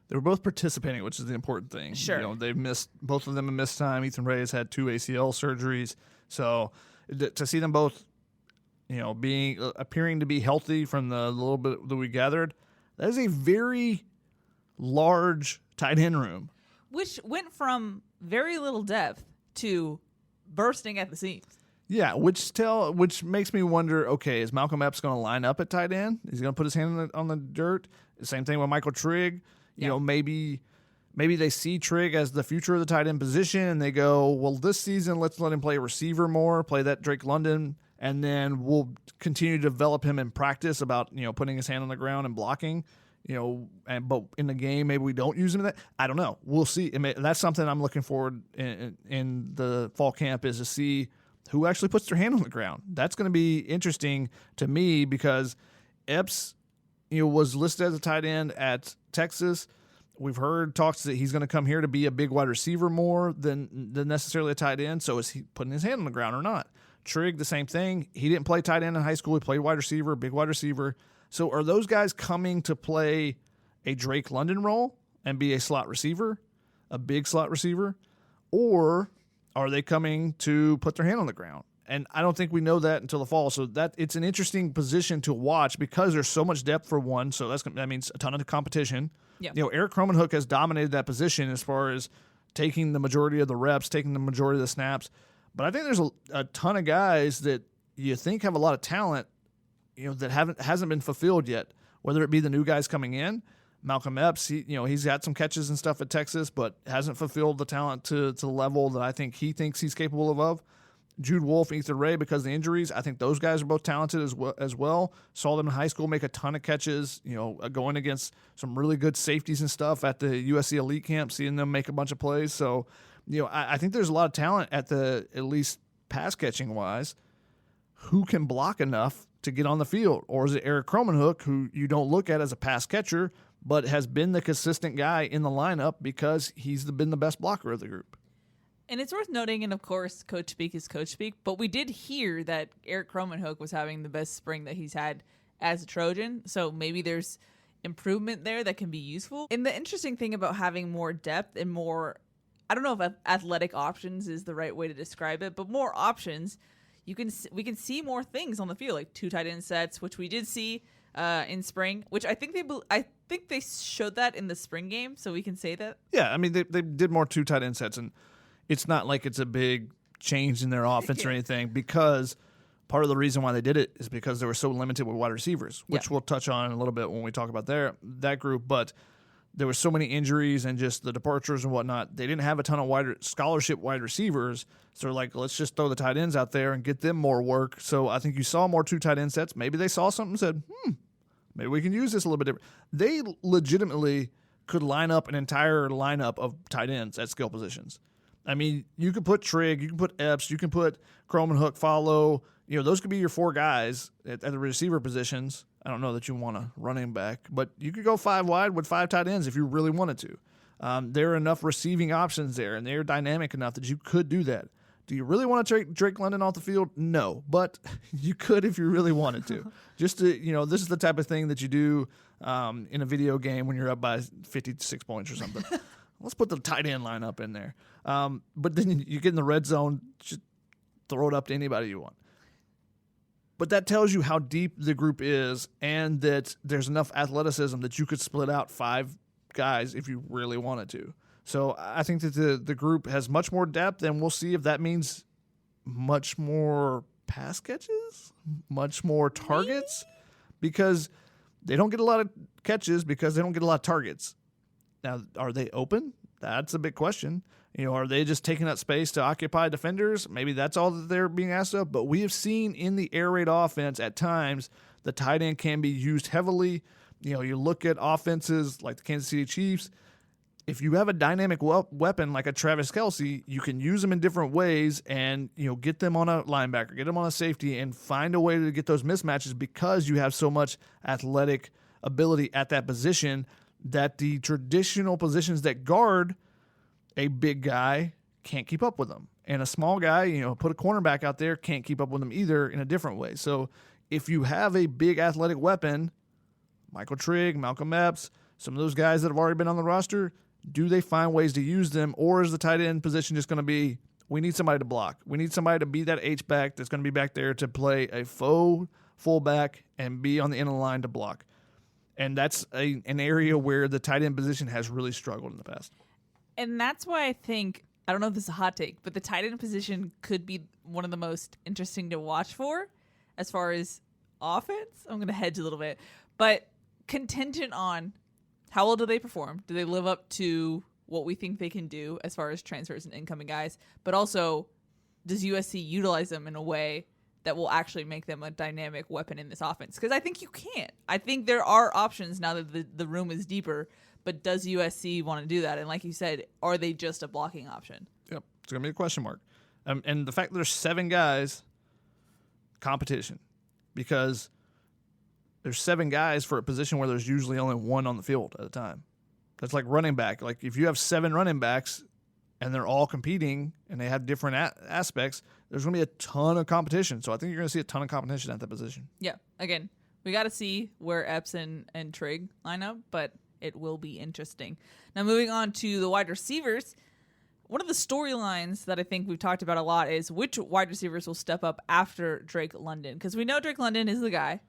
They were both participating, which is the important thing.
Sure.
They've missed, both of them have missed time. Ethan Ray has had 2 ACL surgeries. So to see them both, appearing to be healthy from the little bit that we gathered, that is a very large tight end room.
Which went from very little depth to bursting at the seams.
Yeah, which makes me wonder, okay, is Malcolm Epps going to line up at tight end? Is he going to put his hand on the dirt? Same thing with Michael Trigg. Maybe they see Trigg as the future of the tight end position, and they go, well, this season, let's let him play receiver more, play that Drake London, and then we'll continue to develop him in practice about, putting his hand on the ground and blocking, but in the game, maybe we don't use him in that. I don't know. We'll see. That's something I'm looking forward in the fall camp, is to see who actually puts their hand on the ground. That's going to be interesting to me, because Epps, was listed as a tight end at Texas. We've heard talks that he's going to come here to be a big wide receiver more than necessarily a tight end. So is he putting his hand on the ground or not? Trigg, the same thing. He didn't play tight end in high school. He played wide receiver, big wide receiver. So are those guys coming to play a Drake London role and be a slot receiver, a big slot receiver? Or are they coming to put their hand on the ground? And I don't think we know that until the fall. So that it's an interesting position to watch, because there's so much depth for one. So that means a ton of competition.
Yeah.
Eric Cromanhook has dominated that position as far as taking the majority of the reps, taking the majority of the snaps. But I think there's a ton of guys that you think have a lot of talent, that hasn't been fulfilled yet. Whether it be the new guys coming in, Malcolm Epps, he's got some catches and stuff at Texas, but hasn't fulfilled the talent to the level that I think he thinks he's capable of. Jude Wolfe, Ethan Ray, because of the injuries. I think those guys are both talented as well. Saw them in high school make a ton of catches, going against some really good safeties and stuff at the USC Elite Camp, seeing them make a bunch of plays. So, I think there's a lot of talent at least pass catching wise. Who can block enough to get on the field? Or is it Eric Cromanhook, who you don't look at as a pass catcher, but has been the consistent guy in the lineup because he's been the best blocker of the group?
And it's worth noting, and of course, coach speak is coach speak, but we did hear that Eric Cromanhook was having the best spring that he's had as a Trojan, so maybe there's improvement there that can be useful. And the interesting thing about having more depth and more, I don't know if athletic options is the right way to describe it, but more options, we can see more things on the field, like 2 tight end sets, which we did see in spring, which I think they showed that in the spring game, so we can say that.
Yeah, I mean, they did more 2 tight end sets, and it's not like it's a big change in their offense or anything, because part of the reason why they did it is because they were so limited with wide receivers, which we'll touch on a little bit when we talk about that group. But there were so many injuries and just the departures and whatnot. They didn't have a ton of scholarship wide receivers. So they're like, let's just throw the tight ends out there and get them more work. So I think you saw more 2 tight end sets. Maybe they saw something and said, maybe we can use this a little bit different. They legitimately could line up an entire lineup of tight ends at skill positions. I mean, you could put Trigg, you can put Epps, you can put Cromanhook, Follow. Those could be your 4 guys at the receiver positions. I don't know that you want a running back, but you could go 5 wide with 5 tight ends if you really wanted to. There are enough receiving options there, and they're dynamic enough that you could do that. Do you really want to take Drake London off the field? No, but you could if you really wanted to. Just to, this is the type of thing that you do in a video game when you're up by 56 points or something. Let's put the tight end lineup in there. But then you get in the red zone, just throw it up to anybody you want. But that tells you how deep the group is and that there's enough athleticism that you could split out 5 guys if you really wanted to. So I think that the group has much more depth, and we'll see if that means much more pass catches, much more targets, because they don't get a lot of catches because they don't get a lot of targets. Now, are they open? That's a big question. Are they just taking up space to occupy defenders? Maybe that's all that they're being asked of. But we have seen in the air raid offense at times the tight end can be used heavily. You look at offenses like the Kansas City Chiefs. If you have a dynamic weapon like a Travis Kelce, you can use them in different ways and get them on a linebacker, get them on a safety, and find a way to get those mismatches because you have so much athletic ability at that position that the traditional positions that guard a big guy can't keep up with them. And a small guy, put a cornerback out there, can't keep up with them either in a different way. So if you have a big athletic weapon, Michael Trigg, Malcolm Epps, some of those guys that have already been on the roster, do they find ways to use them? Or is the tight end position just going to be, we need somebody to block. We need somebody to be that H-back that's going to be back there to play a faux fullback and be on the end of the line to block. And that's an area where the tight end position has really struggled in the past.
And that's why I think, I don't know if this is a hot take, but the tight end position could be one of the most interesting to watch for as far as offense. I'm going to hedge a little bit. But contingent on how well do they perform? Do they live up to what we think they can do as far as transfers and incoming guys? But also, does USC utilize them in a way that will actually make them a dynamic weapon in this offense? Because I think you can't. I think there are options now that the room is deeper, but does USC want to do that? And like you said, are they just a blocking option?
Yep, it's going to be a question mark. And the fact that there's 7 guys, competition, because there's 7 guys for a position where there's usually only 1 on the field at a time. That's like running back. Like if you have 7 running backs and they're all competing and they have different aspects, there's going to be a ton of competition. So I think you're going to see a ton of competition at that position.
Yeah. Again, we got to see where Epps and Trigg line up, but it will be interesting. Now, moving on to the wide receivers, one of the storylines that I think we've talked about a lot is which wide receivers will step up after Drake London. Because we know Drake London is the guy,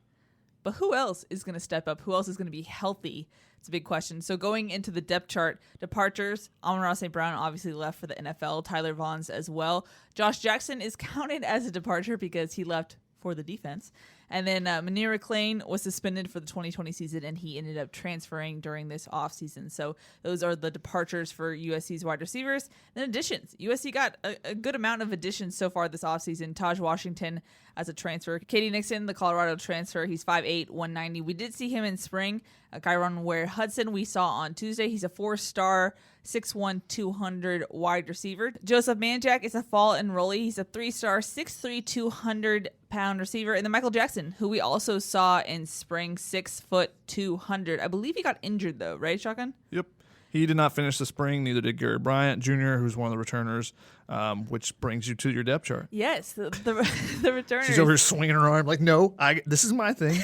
but who else is going to step up? Who else is going to be healthy? It's a big question. So going into the depth chart, departures, Amon-Ra St. Brown obviously left for the NFL, Tyler Vaughns as well. Josh Jackson is counted as a departure because he left for the defense. And then Manir McClain was suspended for the 2020 season, and he ended up transferring during this offseason. So those are the departures for USC's wide receivers. Then additions. USC got a good amount of additions so far this offseason. Taj Washington as a transfer. Katie Nixon, the Colorado transfer. He's 5'8", 190. We did see him in spring. Kyron Ware-Hudson we saw on Tuesday. He's a 4-star, 6'1", 200 wide receiver. Joseph Manjack is a fall enrollee. He's a 3-star, 6'3", 200-pound receiver. And then Michael Jackson, who we also saw in spring, 6 foot 200. I believe he got injured though, right, Shotgun?
Yep. He did not finish the spring. Neither did Gary Bryant Jr., who's one of the returners, which brings you to your depth chart.
Yes, the returners.
She's over here swinging her arm like, no, this is my thing.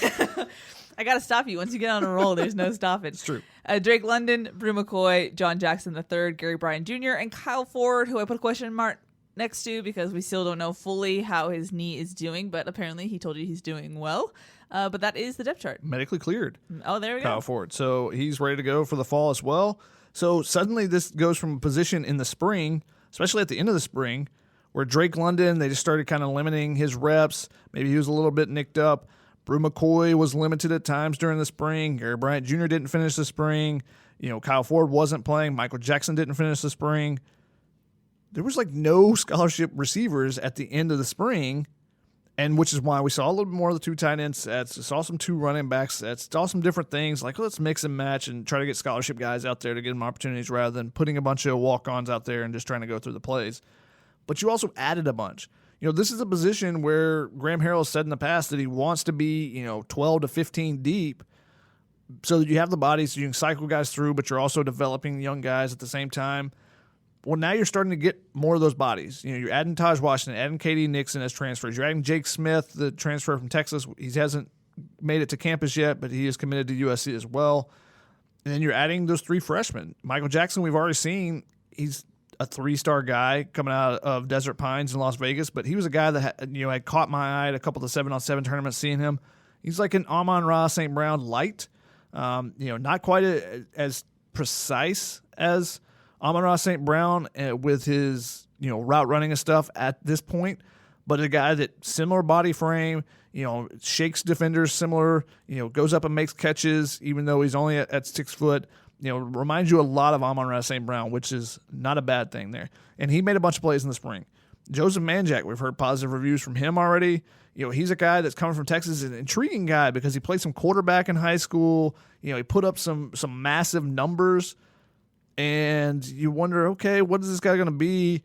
I got to stop you. Once you get on a roll, there's no stoppage.
It's true.
Drake London, Brew McCoy, John Jackson III, Gary Bryant Jr., and Kyle Ford, who I put a question mark next to because we still don't know fully how his knee is doing, but apparently he told you he's doing well. But that is the depth chart.
Medically cleared.
Oh, there we go.
Kyle Ford. So he's ready to go for the fall as well. So suddenly this goes from a position in the spring, especially at the end of the spring, where Drake London, they just started kind of limiting his reps. Maybe he was a little bit nicked up. Brew McCoy was limited at times during the spring. Gary Bryant Jr. didn't finish the spring. Kyle Ford wasn't playing. Michael Jackson didn't finish the spring. There was no scholarship receivers at the end of the spring, and which is why we saw a little bit more of the 2 tight end sets. We saw some 2 running back sets. Saw some different things let's mix and match and try to get scholarship guys out there to get them opportunities rather than putting a bunch of walk-ons out there and just trying to go through the plays. But you also added a bunch. This is a position where Graham Harrell said in the past that he wants to be, 12 to 15 deep so that you have the bodies so you can cycle guys through, but you're also developing young guys at the same time. Well, now you're starting to get more of those bodies. You're adding Taj Washington, adding Katie Nixon as transfers. You're adding Jake Smith, the transfer from Texas. He hasn't made it to campus yet, but he is committed to USC as well. And then you're adding those 3 freshmen. Michael Jackson, we've already seen, he's a 3-star guy coming out of Desert Pines in Las Vegas, but he was a guy that had caught my eye at a couple of the 7-on-7 tournaments. Seeing him, he's like an Amon-Ra St. Brown light. Not quite as precise as Amon-Ra St. Brown with his route running and stuff at this point, but a guy that similar body frame, shakes defenders similar, goes up and makes catches even though he's only at 6 foot. Reminds you a lot of Amon-Ra St. Brown, which is not a bad thing there. And he made a bunch of plays in the spring. Joseph Manjack, we've heard positive reviews from him already. He's a guy that's coming from Texas, an intriguing guy because he played some quarterback in high school. He put up some massive numbers, and you wonder, okay, what is this guy going to be?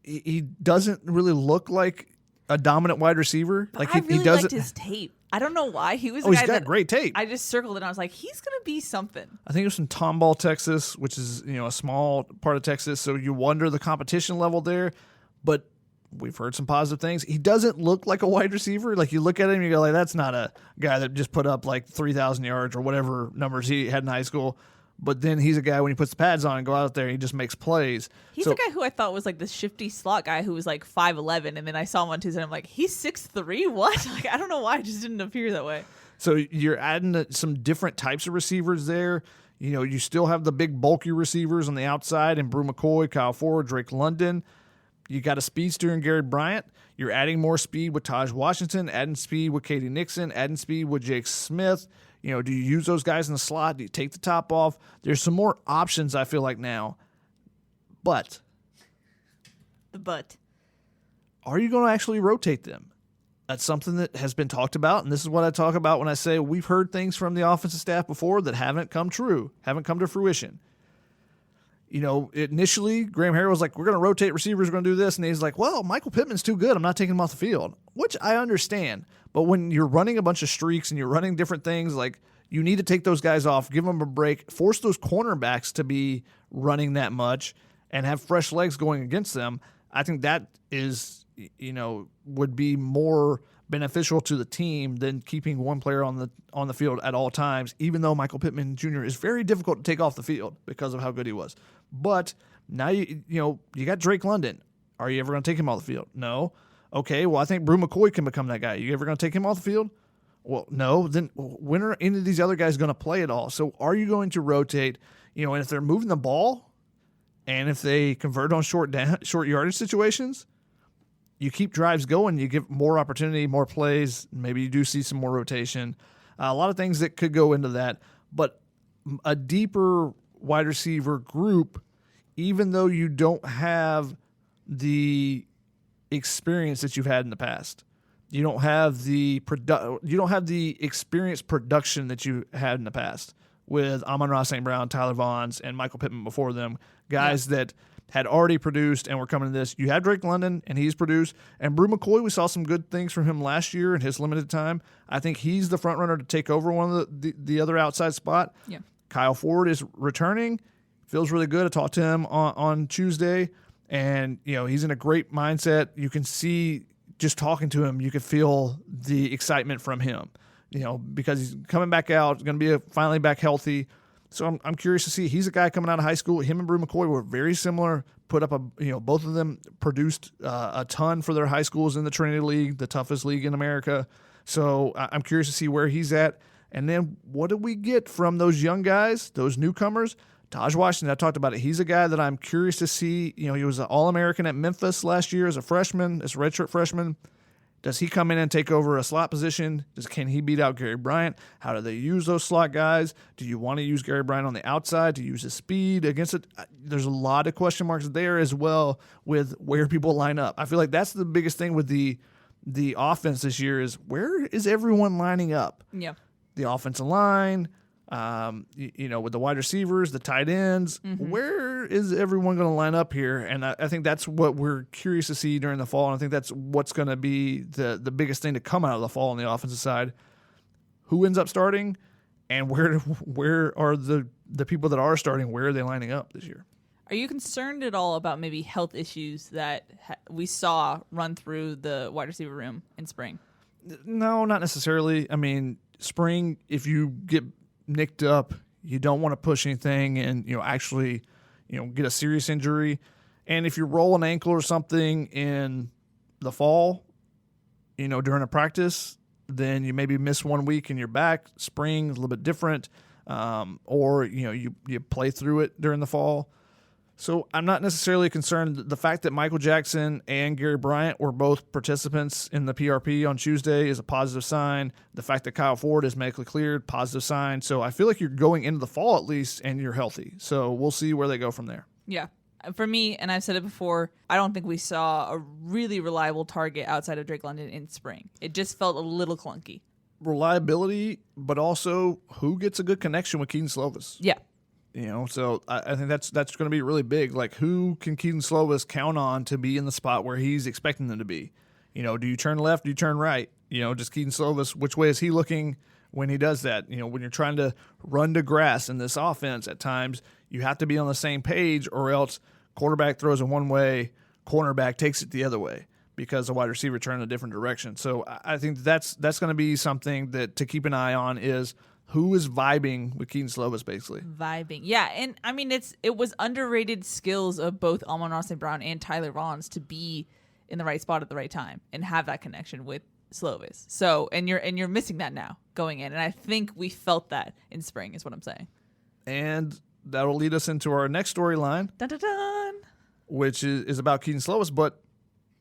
He doesn't really look like a dominant wide receiver.
But I really liked his tape. I don't know why. He was a guy
he's got great tape.
I just circled it and I was like, he's going to be something.
I think it was from Tomball, Texas, which is, a small part of Texas. So you wonder the competition level there. But we've heard some positive things. He doesn't look like a wide receiver. You look at him and you go that's not a guy that just put up 3,000 yards or whatever numbers he had in high school. But then he's a guy when he puts the pads on and go out there, he just makes plays.
He's a guy who I thought was the shifty slot guy who was 5'11", and then I saw him on Tuesday and I'm like, he's 6'3"? What? I don't know why. It just didn't appear that way.
So you're adding some different types of receivers there. You still have the big bulky receivers on the outside in Brew McCoy, Kyle Ford, Drake London. You got a speedster in Gary Bryant. You're adding more speed with Taj Washington, adding speed with Katie Nixon, adding speed with Jake Smith. Do you use those guys in the slot? Do you take the top off? There's some more options, I feel like, now. But. Are you going to actually rotate them? That's something that has been talked about, and this is what I talk about when I say we've heard things from the offensive staff before that haven't come to fruition. Initially, Graham Harrell was like, we're going to rotate receivers, we're going to do this. And he's like, well, Michael Pittman's too good. I'm not taking him off the field, which I understand. But when you're running a bunch of streaks and you're running different things, you need to take those guys off, give them a break, force those cornerbacks to be running that much and have fresh legs going against them. I think that is, would be more beneficial to the team than keeping one player on the field at all times, even though Michael Pittman Jr. is very difficult to take off the field because of how good he was. But now you got Drake London. Are you ever going to take him off the field? No. Okay, well, I think Brew McCoy can become that guy. You ever going to take him off the field? Well, no. Then when are any of these other guys going to play at all? So are you going to rotate? And if they're moving the ball and if they convert on short yardage situations, you keep drives going, you give more opportunity, more plays. Maybe you do see some more rotation. A lot of things that could go into that. But a deeper wide receiver group, even though you don't have the experience that you've had in the past, you don't have the experience production that you had in the past with Amon-Ra St. Brown, Tyler Vaughns, and Michael Pittman before them, guys that had already produced and were coming to this. You had Drake London, and he's produced. And Brew McCoy, we saw some good things from him last year in his limited time. I think he's the front runner to take over one of the other outside spot.
Yeah.
Kyle Ford is returning. Feels really good. I talked to him on Tuesday, and he's in a great mindset. You can see, just talking to him, you can feel the excitement from him, because he's coming back out, going to be finally back healthy. So I'm curious to see. He's a guy coming out of high school. Him and Brew McCoy were very similar. Put up both of them produced a ton for their high schools in the Trinity League, the toughest league in America. So I'm curious to see where he's at. And then what do we get from those young guys, those newcomers? Taj Washington, I talked about it. He's a guy that I'm curious to see. He was an All-American at Memphis last year as a freshman, as a redshirt freshman. Does he come in and take over a slot position? Can he beat out Gary Bryant? How do they use those slot guys? Do you want to use Gary Bryant on the outside to use his speed against it? There's a lot of question marks there as well with where people line up. I feel like that's the biggest thing with the offense this year is where is everyone lining up?
Yeah.
The offensive line, with the wide receivers, the tight ends, where is everyone going to line up here? And I think that's what we're curious to see during the fall. And I think that's what's going to be the biggest thing to come out of the fall on the offensive side. Who ends up starting, and where are the people that are starting, where are they lining up this year?
Are you concerned at all about maybe health issues that we saw run through the wide receiver room in spring?
No, not necessarily. I mean, spring, if you get nicked up, you don't want to push anything and actually get a serious injury. And if you roll an ankle or something in the fall, during a practice, then you maybe miss 1 week and you're back. Spring is a little bit different, or you play through it during the fall. So I'm not necessarily concerned. The fact that Michael Jackson and Gary Bryant were both participants in the PRP on Tuesday is a positive sign. The fact that Kyle Ford is medically cleared, positive sign. So I feel like you're going into the fall at least and you're healthy. So we'll see where they go from there.
Yeah. For me, and I've said it before, I don't think we saw a really reliable target outside of Drake London in spring. It just felt a little clunky.
Reliability, but also who gets a good connection with Keaton Slovis?
Yeah.
So I think that's going to be really big. Like, who can Keaton Slovis count on to be in the spot where he's expecting them to be? Do you turn left? Do you turn right? Just Keaton Slovis, which way is he looking when he does that? When you're trying to run to grass in this offense at times, you have to be on the same page or else quarterback throws it one way, cornerback takes it the other way because the wide receiver turned a different direction. So I think that's going to be something that to keep an eye on is who is vibing with Keaton Slovis, basically.
Vibing. Yeah, and I mean, it was underrated skills of both Amon-Ra St. Brown and Tyler Vaughns to be in the right spot at the right time and have that connection with Slovis. So, and you're missing that now going in, and I think we felt that in spring is what I'm saying.
And that'll lead us into our next storyline,
Dun, dun, dun.
which is about Keaton Slovis. But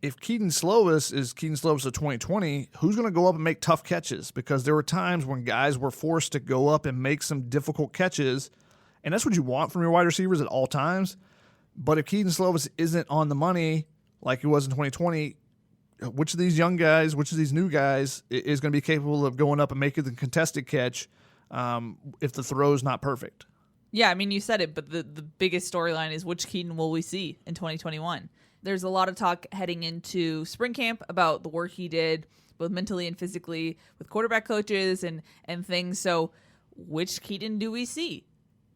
if Keaton Slovis is Keaton Slovis of 2020, who's going to go up and make tough catches? Because there were times when guys were forced to go up and make some difficult catches, and that's what you want from your wide receivers at all times. But if Keaton Slovis isn't on the money like he was in 2020, which of these young guys, which of these new guys is going to be capable of going up and making the contested catch if the throw's not perfect?
Yeah, I mean, you said it, but the biggest storyline is which Keaton will we see in 2021? There's a lot of talk heading into spring camp about the work he did, both mentally and physically, with quarterback coaches and things. So which Keaton do we see?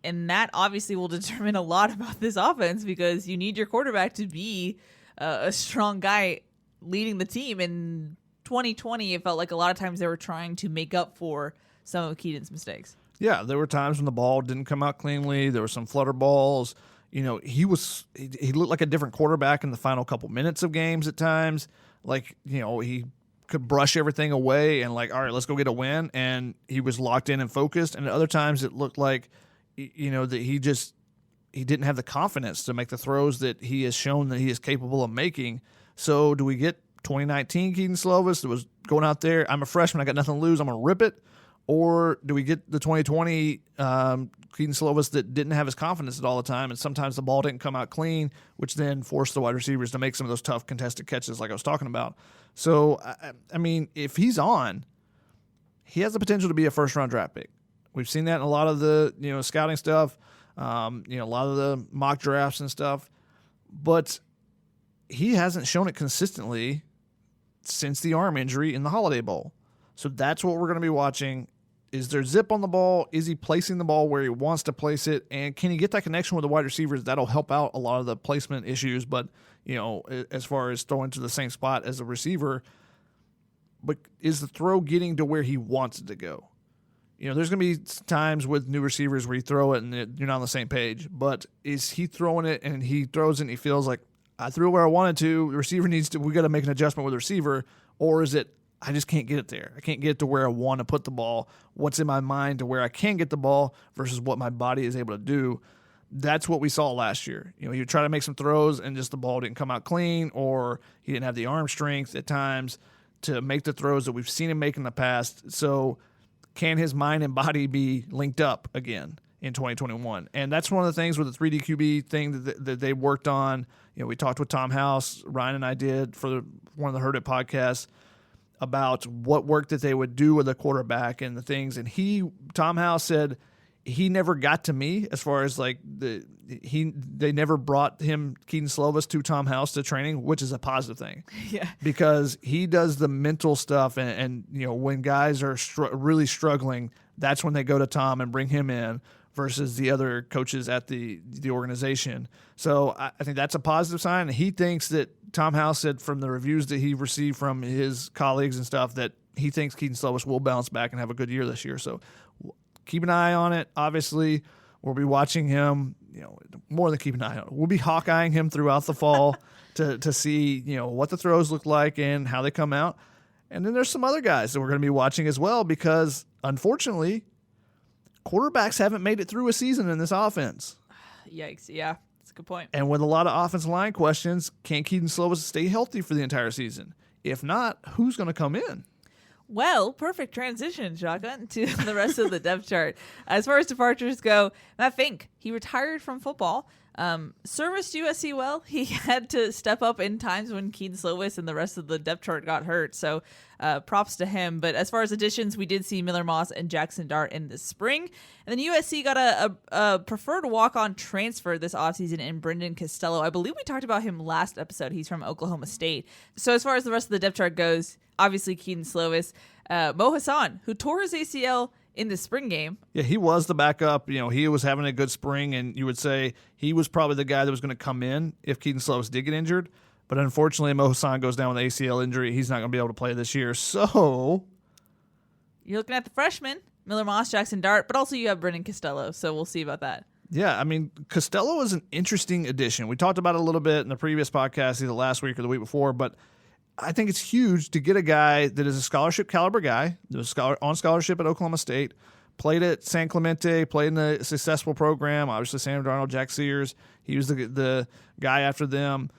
And that obviously will determine a lot about this offense because you need your quarterback to be a strong guy leading the team. In 2020, it felt like a lot of times they were trying to make up for some of Keaton's mistakes.
Yeah, there were times when the ball didn't come out cleanly. There were some flutter balls. He looked like a different quarterback in the final couple minutes of games at times. Like, he could brush everything away and like, all right, let's go get a win. And he was locked in and focused. And at other times it looked like, that he didn't have the confidence to make the throws that he has shown that he is capable of making. So do we get 2019 Keaton Slovis that was going out there, I'm a freshman, I got nothing to lose, I'm going to rip it? Or do we get the 2020 Keaton Slovis that didn't have his confidence at all the time, and sometimes the ball didn't come out clean, which then forced the wide receivers to make some of those tough contested catches like I was talking about. So, I mean, if he's on, he has the potential to be a first-round draft pick. We've seen that in a lot of the scouting stuff, a lot of the mock drafts and stuff. But he hasn't shown it consistently since the arm injury in the Holiday Bowl. So that's what we're going to be watching. Is there zip on the ball? Is he placing the ball where he wants to place it? And can he get that connection with the wide receivers? That'll help out a lot of the placement issues. But, as far as throwing to the same spot as a receiver, but is the throw getting to where he wants it to go? There's going to be times with new receivers where you throw it and you're not on the same page. But is he throwing it and he throws it and he feels like, I threw it where I wanted to, the receiver we got to make an adjustment with the receiver? Or is it, I just can't get it there. I can't get it to where I want to put the ball. What's in my mind to where I can get the ball versus what my body is able to do. That's what we saw last year. He would try to make some throws and just the ball didn't come out clean, or he didn't have the arm strength at times to make the throws that we've seen him make in the past. So can his mind and body be linked up again in 2021? And that's one of the things with the 3D QB thing that they worked on. We talked with Tom House, Ryan and I did for one of the Heard It podcasts, about what work that they would do with a quarterback and the things. And Tom House said he never got to me as far as like they never brought him, Keaton Slovis, to Tom House to training, which is a positive thing.
Yeah.
Because he does the mental stuff and when guys are really struggling, that's when they go to Tom and bring him in versus the other coaches at the organization. So I think that's a positive sign. He thinks that Tom House said from the reviews that he received from his colleagues and stuff that he thinks Keaton Slovis will bounce back and have a good year this year. So keep an eye on it. Obviously, we'll be watching him, more than keep an eye on it. We'll be hawkeyeing him throughout the fall to see, what the throws look like and how they come out. And then there's some other guys that we're going to be watching as well because, unfortunately, quarterbacks haven't made it through a season in this offense.
Yikes. Yeah, that's a good point.
And with a lot of offensive line questions, can Keaton Slovis stay healthy for the entire season? If not, who's going to come in?
Well, perfect transition, Shotgun, to the rest of the depth chart. As far as departures go, Matt Fink, he retired from football. Serviced USC well. He had to step up in times when Keaton Slovis and the rest of the depth chart got hurt. So props to him. But as far as additions, we did see Miller Moss and Jackson Dart in the spring. And then USC got a preferred walk-on transfer this offseason in Brendan Costello. I believe we talked about him last episode. He's from Oklahoma State. So as far as the rest of the depth chart goes, obviously Keaton Slovis. Mo Hassan, who tore his ACL in the spring game. Yeah,
he was the backup. He was having a good spring, and you would say he was probably the guy that was going to come in if Keaton Slovis did get injured. But unfortunately, Mo Hassan goes down with an ACL injury. He's not going to be able to play this year. So
you're looking at the freshmen, Miller Moss, Jackson Dart, but also you have Brendan Costello. So we'll see about that.
Yeah, I mean, Costello is an interesting addition. We talked about it a little bit in the previous podcast, either last week or the week before, but I think it's huge to get a guy that is a scholarship caliber guy, that was on scholarship at Oklahoma State, played at San Clemente, played in a successful program. Obviously, Sam Darnold, Jack Sears, he was the guy after them.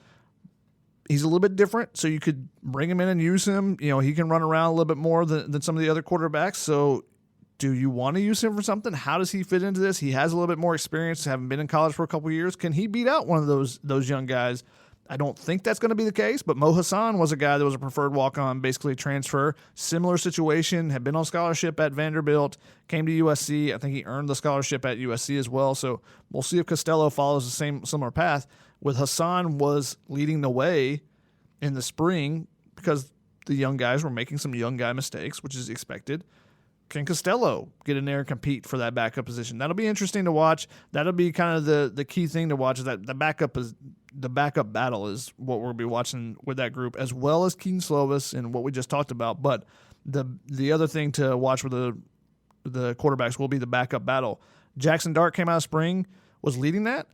He's a little bit different, so you could bring him in and use him. He can run around a little bit more than some of the other quarterbacks. So do you want to use him for something? How does he fit into this? He has a little bit more experience, having been in college for a couple of years. Can he beat out one of those young guys? I don't think that's going to be the case, but Mo Hassan was a guy that was a preferred walk-on, basically transfer. Similar situation, had been on scholarship at Vanderbilt, came to USC. I think he earned the scholarship at USC as well. So we'll see if Costello follows the similar path. With Hassan was leading the way in the spring because the young guys were making some young guy mistakes, which is expected. Can Costello get in there and compete for that backup position? That'll be interesting to watch. That'll be kind of the key thing to watch, is that the backup battle is what we'll be watching with that group, as well as Keaton Slovis and what we just talked about. But the other thing to watch with the quarterbacks will be the backup battle. Jackson Dart came out of spring, was leading that.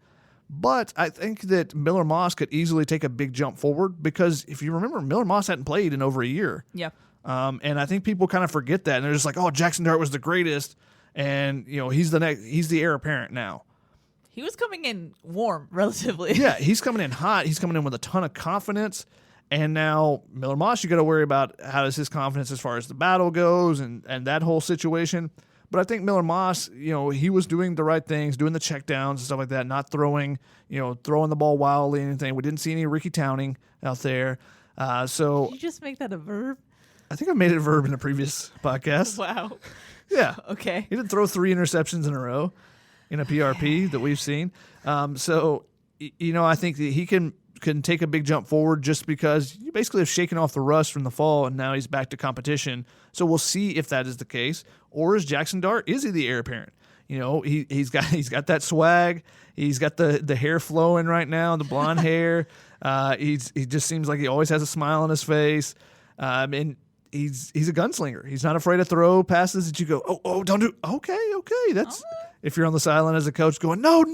But I think that Miller Moss could easily take a big jump forward because if you remember, Miller Moss hadn't played in over a year.
Yeah.
And I think people kind of forget that, and they're just like, "Oh, Jackson Dart was the greatest," and he's the heir apparent now.
He was coming in warm, relatively.
Yeah, he's coming in hot. He's coming in with a ton of confidence, And now Miller Moss, you got to worry about how does his confidence as far as the battle goes and that whole situation. But I think Miller Moss, he was doing the right things, doing the checkdowns and stuff like that, not throwing the ball wildly or anything. We didn't see any Ricky Towning out there. So
Did you just make that a verb?
I think I made it a verb in a previous podcast.
Wow.
Yeah.
Okay.
He didn't throw 3 interceptions in a row in a PRP that we've seen. So I think that he can take a big jump forward just because you basically have shaken off the rust from the fall and now he's back to competition. So we'll see if that is the case. Or is Jackson Dart, is he the heir apparent? He's got that swag. He's got the hair flowing right now, the blonde hair. He just seems like he always has a smile on his face. And he's a gunslinger. He's not afraid to throw passes that you go, oh, don't do. Okay. That's if you're on the sideline as a coach going, no,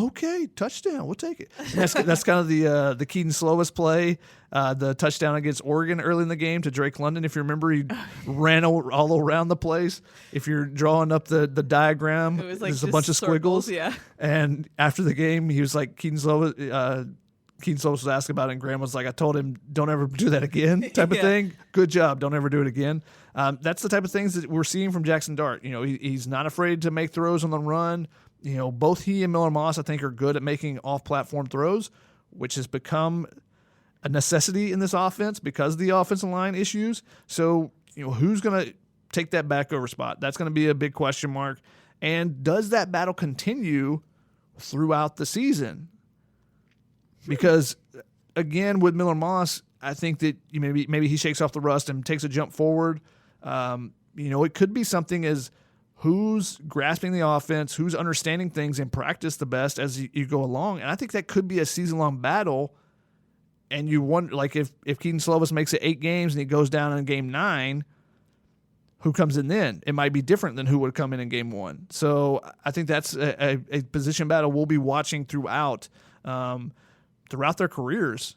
okay, touchdown, we'll take it. And that's kind of the Keaton Slovis play, the touchdown against Oregon early in the game to Drake London. If you remember, he ran all around the place. If you're drawing up the diagram,
it was like
there's a bunch of squiggles.
Yeah.
And after the game, he was like, Keaton Slovis was asked about it, and Graham was like, I told him, don't ever do that again, type of thing. Good job. Don't ever do it again. That's the type of things that we're seeing from Jackson Dart. He's not afraid to make throws on the run. Both he and Miller Moss, I think, are good at making off-platform throws, which has become a necessity in this offense because of the offensive line issues. So, who's going to take that back over spot? That's going to be a big question mark. And does that battle continue throughout the season? Because, again, with Miller Moss, I think that maybe he shakes off the rust and takes a jump forward. It could be something as who's grasping the offense, who's understanding things in practice the best as you go along. And I think that could be a season-long battle. And you wonder, like, if Keaton Slovis makes it 8 games and he goes down in game 9, who comes in then? It might be different than who would come in game 1. So I think that's a position battle we'll be watching throughout their careers,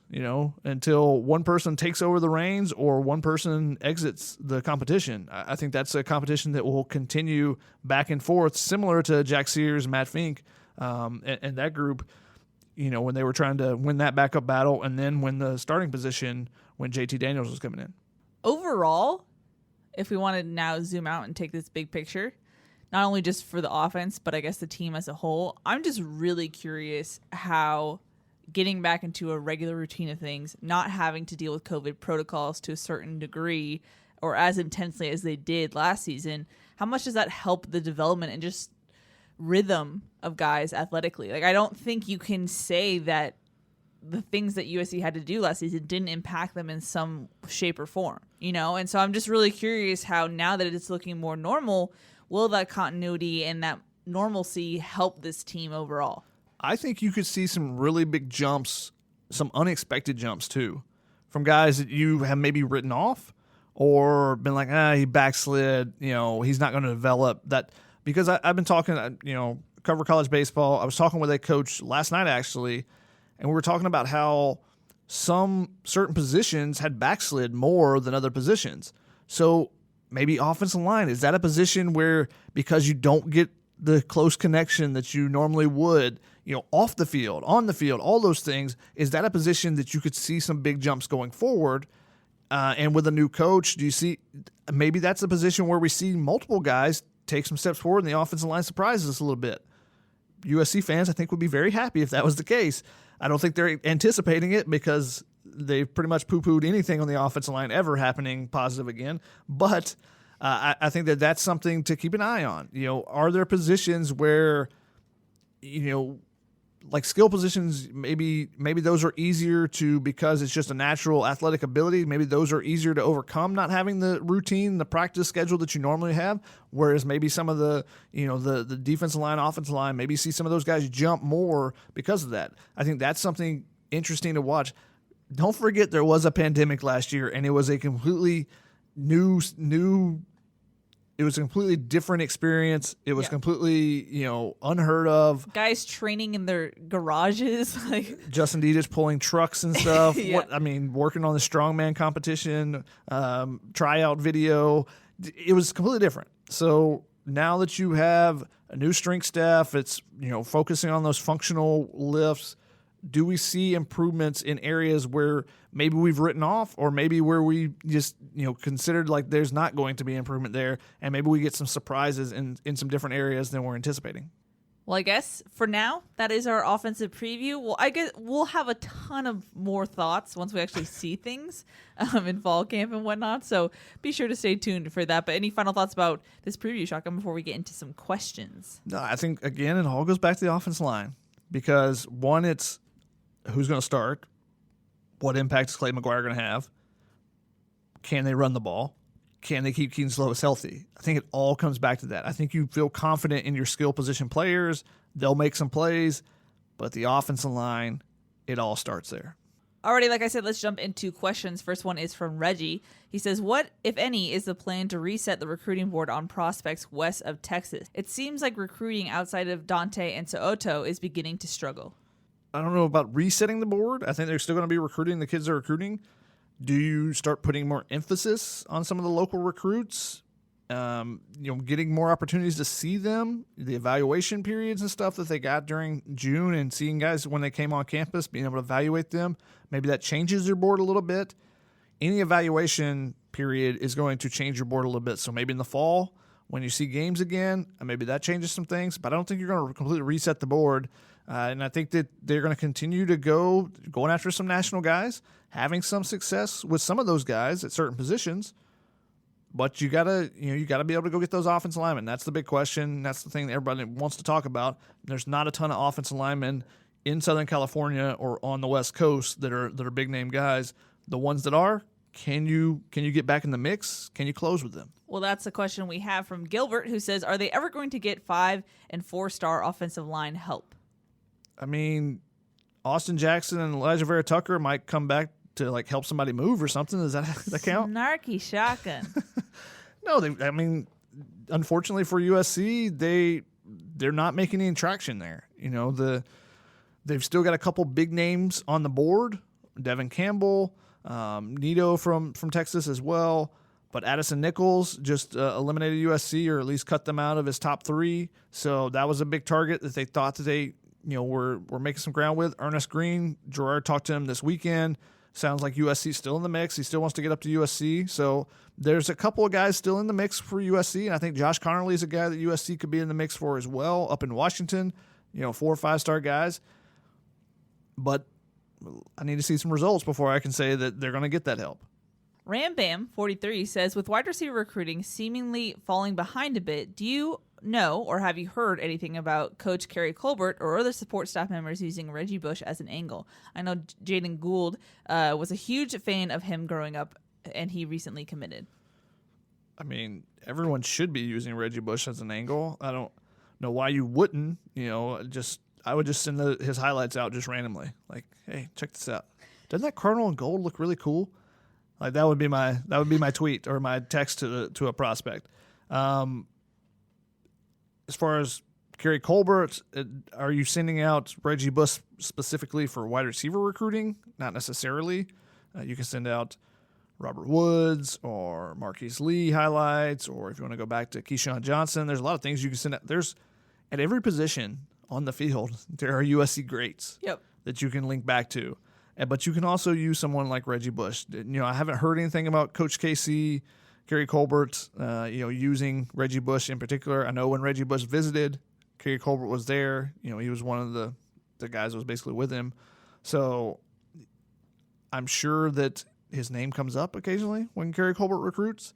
until one person takes over the reins or one person exits the competition. I think that's a competition that will continue back and forth, similar to Jack Sears, Matt Fink, and that group, when they were trying to win that backup battle and then win the starting position when JT Daniels was coming in.
Overall, if we want to now zoom out and take this big picture, not only just for the offense, but I guess the team as a whole, I'm just really curious how getting back into a regular routine of things, not having to deal with COVID protocols to a certain degree or as intensely as they did last season, how much does that help the development and just rhythm of guys athletically? Like, I don't think you can say that the things that USC had to do last season didn't impact them in some shape or form, And so I'm just really curious how now that it's looking more normal, will that continuity and that normalcy help this team overall?
I think you could see some really big jumps, some unexpected jumps too, from guys that you have maybe written off or been like, he backslid, he's not going to develop that. Because I've been talking, cover college baseball. I was talking with a coach last night actually, and we were talking about how some certain positions had backslid more than other positions. So maybe offensive line, is that a position where because you don't get the close connection that you normally would, off the field, on the field, all those things, is that a position that you could see some big jumps going forward? And with a new coach, do you see maybe that's a position where we see multiple guys take some steps forward and the offensive line surprises us a little bit? USC fans, I think, would be very happy if that was the case. I don't think they're anticipating it because they've pretty much poo-pooed anything on the offensive line ever happening positive again. But I think that that's something to keep an eye on. Are there positions where, like skill positions, maybe those are easier to, because it's just a natural athletic ability, maybe those are easier to overcome not having the routine, the practice schedule that you normally have, whereas maybe some of the, the defensive line, offensive line, maybe see some of those guys jump more because of that. I think that's something interesting to watch. Don't forget there was a pandemic last year, and it was a completely it was a completely different experience. It was completely, unheard of.
Guys training in their garages, like
Justin Dietz pulling trucks and stuff.
Yeah.
Working on the strongman competition, tryout video. It was completely different. So now that you have a new strength staff, it's focusing on those functional lifts. do we see improvements in areas where maybe we've written off, or maybe where we just, considered like there's not going to be improvement there, and maybe we get some surprises in some different areas than we're anticipating?
Well, I guess for now, that is our offensive preview. Well, I guess we'll have a ton of more thoughts once we actually see things in fall camp and whatnot. So be sure to stay tuned for that. But any final thoughts about this preview, Shotgun, before we get into some questions?
No, I think, again, it all goes back to the offensive line. Because, one, it's who's going to start, what impact is Clay McGuire going to have, can they run the ball, can they keep Keaton Slovis healthy? I think it all comes back to that. I think you feel confident in your skill position players. They'll make some plays. But the offensive line, it all starts there.
Alrighty, like I said, let's jump into questions. First one is from Reggie. He says, what, if any, is the plan to reset the recruiting board on prospects west of Texas? It seems like recruiting outside of Dante and So'oto is beginning to struggle.
I don't know about resetting the board. I think they're still going to be recruiting the kids they're recruiting. Do you start putting more emphasis on some of the local recruits? Getting more opportunities to see them, the evaluation periods and stuff that they got during June, and seeing guys when they came on campus, being able to evaluate them. Maybe that changes your board a little bit. Any evaluation period is going to change your board a little bit. So maybe in the fall, when you see games again, maybe that changes some things. But I don't think you're going to completely reset the board. And I think that they're going to continue to going after some national guys, having some success with some of those guys at certain positions. But you gotta be able to go get those offensive linemen. That's the big question. That's the thing that everybody wants to talk about. There's not a ton of offensive linemen in Southern California or on the West Coast that are big name guys. The ones that are, can you get back in the mix? Can you close with them?
Well, that's a question we have from Gilbert, who says, are they ever going to get 5- and 4-star offensive line help?
I mean, Austin Jackson and Elijah Vera Tucker might come back to help somebody move or something. Does that count?
Snarky Shotgun.
No, unfortunately for USC, they're not making any traction there. They've still got a couple big names on the board. Devin Campbell, Nito from Texas as well. But Addison Nichols just eliminated USC, or at least cut them out of his top 3. So that was a big target that they thought that they were making some ground with. Ernest Green, Gerard talked to him this weekend. Sounds like USC's still in the mix. He still wants to get up to USC. So there's a couple of guys still in the mix for USC, and I think Josh Connerly is a guy that USC could be in the mix for as well up in Washington, 4- or 5-star guys. But I need to see some results before I can say that they're going to get that help.
Rambam43 says, with wide receiver recruiting seemingly falling behind a bit, do you know or have you heard anything about Coach Kerry Colbert or other support staff members using Reggie Bush as an angle? I know Jaden Gould was a huge fan of him growing up, and he recently committed.
I mean, everyone should be using Reggie Bush as an angle. I don't know why you wouldn't. I would just send his highlights out just randomly. Like, hey, check this out. Doesn't that Cardinal and gold look really cool? Like that would be my tweet or my text to a prospect. As far as Kerry Colbert, are you sending out Reggie Bush specifically for wide receiver recruiting? Not necessarily. You can send out Robert Woods or Marquise Lee highlights, or if you want to go back to Keyshawn Johnson, there's a lot of things you can send out. There's at every position on the field, there are USC greats that you can link back to. But you can also use someone like Reggie Bush. I haven't heard anything about Coach KC, Kerry Colbert, using Reggie Bush in particular. I know when Reggie Bush visited, Kerry Colbert was there. He was one of the guys that was basically with him. So I'm sure that his name comes up occasionally when Kerry Colbert recruits.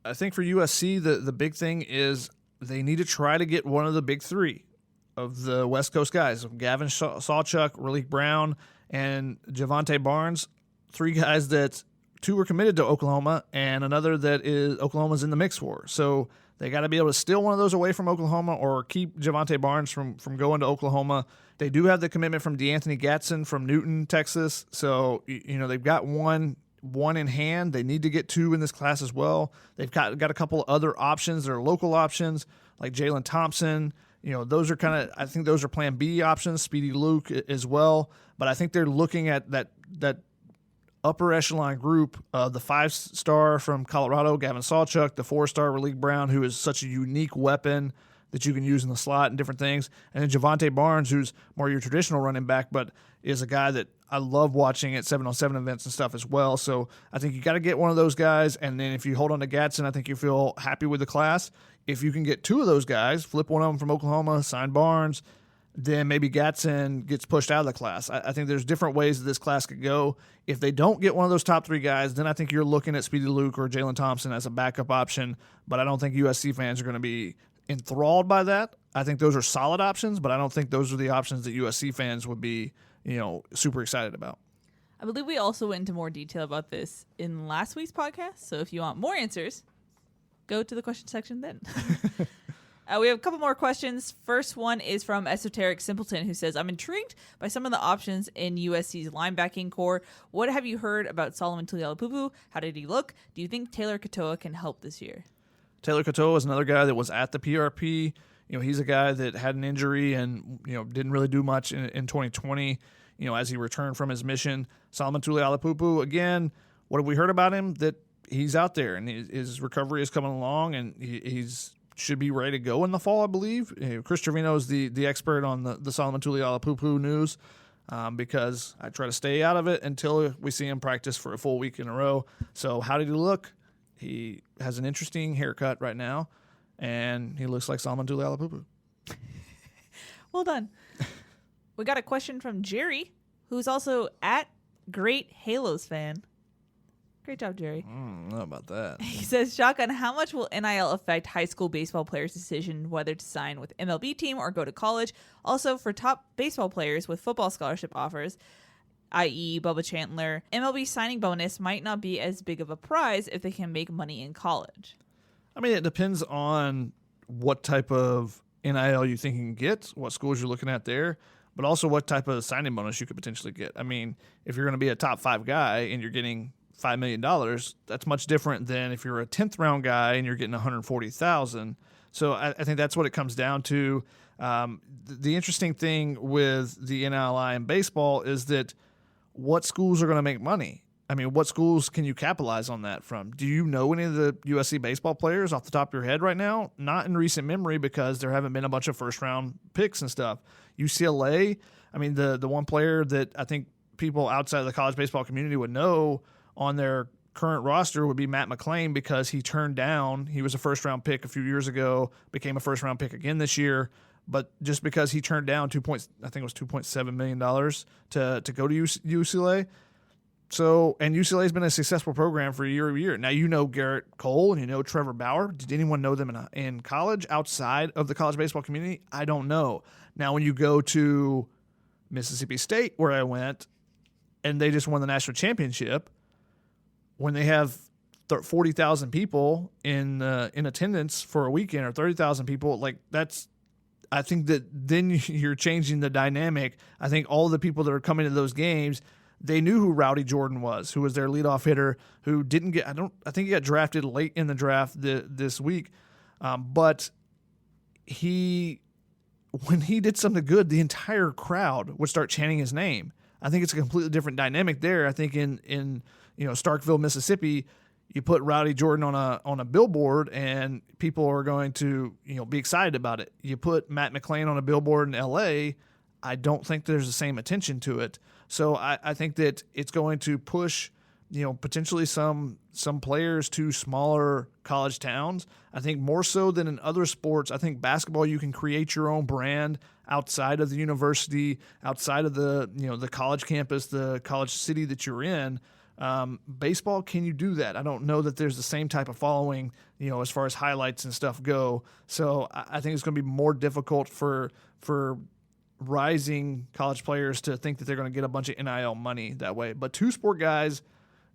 I think for USC, the big thing is they need to try to get one of the big 3 of the West Coast guys. Gavin Sawchuk, Raleek Brown, and Javante Barnes, 3 guys that 2 were committed to Oklahoma, and another that is Oklahoma's in the mix for. So they got to be able to steal one of those away from Oklahoma or keep Javante Barnes from going to Oklahoma. They do have the commitment from DeAnthony Gatson from Newton, Texas. So, they've got one in hand. They need to get 2 in this class as well. They've got a couple of other options that are local options, like Jalen Thompson. Those are I think those are plan B options, Speedy Luke as well. But I think they're looking at that upper echelon group, the 5-star from Colorado, Gavin Sawchuk, the 4-star Raleek Brown, who is such a unique weapon that you can use in the slot and different things. And then Javonte Barnes, who's more your traditional running back, but is a guy that I love watching at 7-on-7 events and stuff as well. So I think you got to get one of those guys. And then if you hold on to Gadsden, I think you feel happy with the class. If you can get two of those guys, flip one of them from Oklahoma, sign Barnes, then maybe Gadsden gets pushed out of the class. I think there's different ways that this class could go. If they don't get one of those top three guys, then I think you're looking at Speedy Luke or Jalen Thompson as a backup option. But I don't think USC fans are going to be enthralled by that. I think those are solid options, but I don't think those are the options that USC fans would be, super excited about.
I believe we also went into more detail about this in last week's podcast. So if you want more answers, go to the question section then. We have a couple more questions. First one is from Esoteric Simpleton, who says, I'm intrigued by some of the options in USC's linebacking core. What have you heard about Solomon Tuliaupupu? How did he look? Do you think Taylor Katoa can help this year?
Taylor Katoa is another guy that was at the PRP. He's a guy that had an injury and, didn't really do much in 2020, as he returned from his mission. Solomon Tuliaupupu, again, what have we heard about him? That he's out there and his recovery is coming along and he's should be ready to go in the fall, I believe. Chris Trevino is the expert on the Solomon Tuliaupupu news because I try to stay out of it until we see him practice for a full week in a row. So how did he look? He has an interesting haircut right now, and he looks like Solomon Tuliaupupu.
Well done. We got a question from Jerry, who's also at Great Halos fan. Great job, Jerry.
I don't know about that.
He says, Shotgun, how much will NIL affect high school baseball players' decision whether to sign with MLB team or go to college? Also, for top baseball players with football scholarship offers, i.e. Bubba Chandler, MLB signing bonus might not be as big of a prize if they can make money in college.
I mean, it depends on what type of NIL you think you can get, what schools you're looking at there, but also what type of signing bonus you could potentially get. I mean, if you're going to be a top 5 guy and you're getting $5 million, that's much different than if you're a 10th round guy and you're getting $140,000. So I think that's what it comes down to. The interesting thing with the NIL in baseball is that what schools are going to make money? I mean, what schools can you capitalize on that from? Do you know any of the USC baseball players off the top of your head right now? Not in recent memory because there haven't been a bunch of first-round picks and stuff. UCLA, I mean, the one player that I think people outside of the college baseball community would know on their current roster would be Matt McClain because he was a first-round pick a few years ago, became a first-round pick again this year, but just because he turned down $2.7 million to go to UCLA. So, and UCLA has been a successful program for year over year. Now, Garrett Cole and Trevor Bauer. Did anyone know them in college outside of the college baseball community? I don't know. Now, when you go to Mississippi State, where I went, and they just won the national championship, when they have 40,000 people in attendance for a weekend or 30,000 people, I think that then you're changing the dynamic. I think all the people that are coming to those games, they knew who Rowdy Jordan was, who was their leadoff hitter, who didn't get. I think he got drafted late in the draft this week, but when he did something good, the entire crowd would start chanting his name. I think it's a completely different dynamic there. I think in Starkville, Mississippi, you put Rowdy Jordan on a billboard and people are going to be excited about it. You put Matt McClain on a billboard in L.A., I don't think there's the same attention to it. So I think that it's going to push potentially some players to smaller college towns. I think more so than in other sports. I think basketball, you can create your own brand outside of the university, outside of the college campus, the college city that you're in. Baseball, can you do that? I don't know that there's the same type of following, as far as highlights and stuff go. So I think it's going to be more difficult for rising college players to think that they're going to get a bunch of NIL money that way. But two sport guys,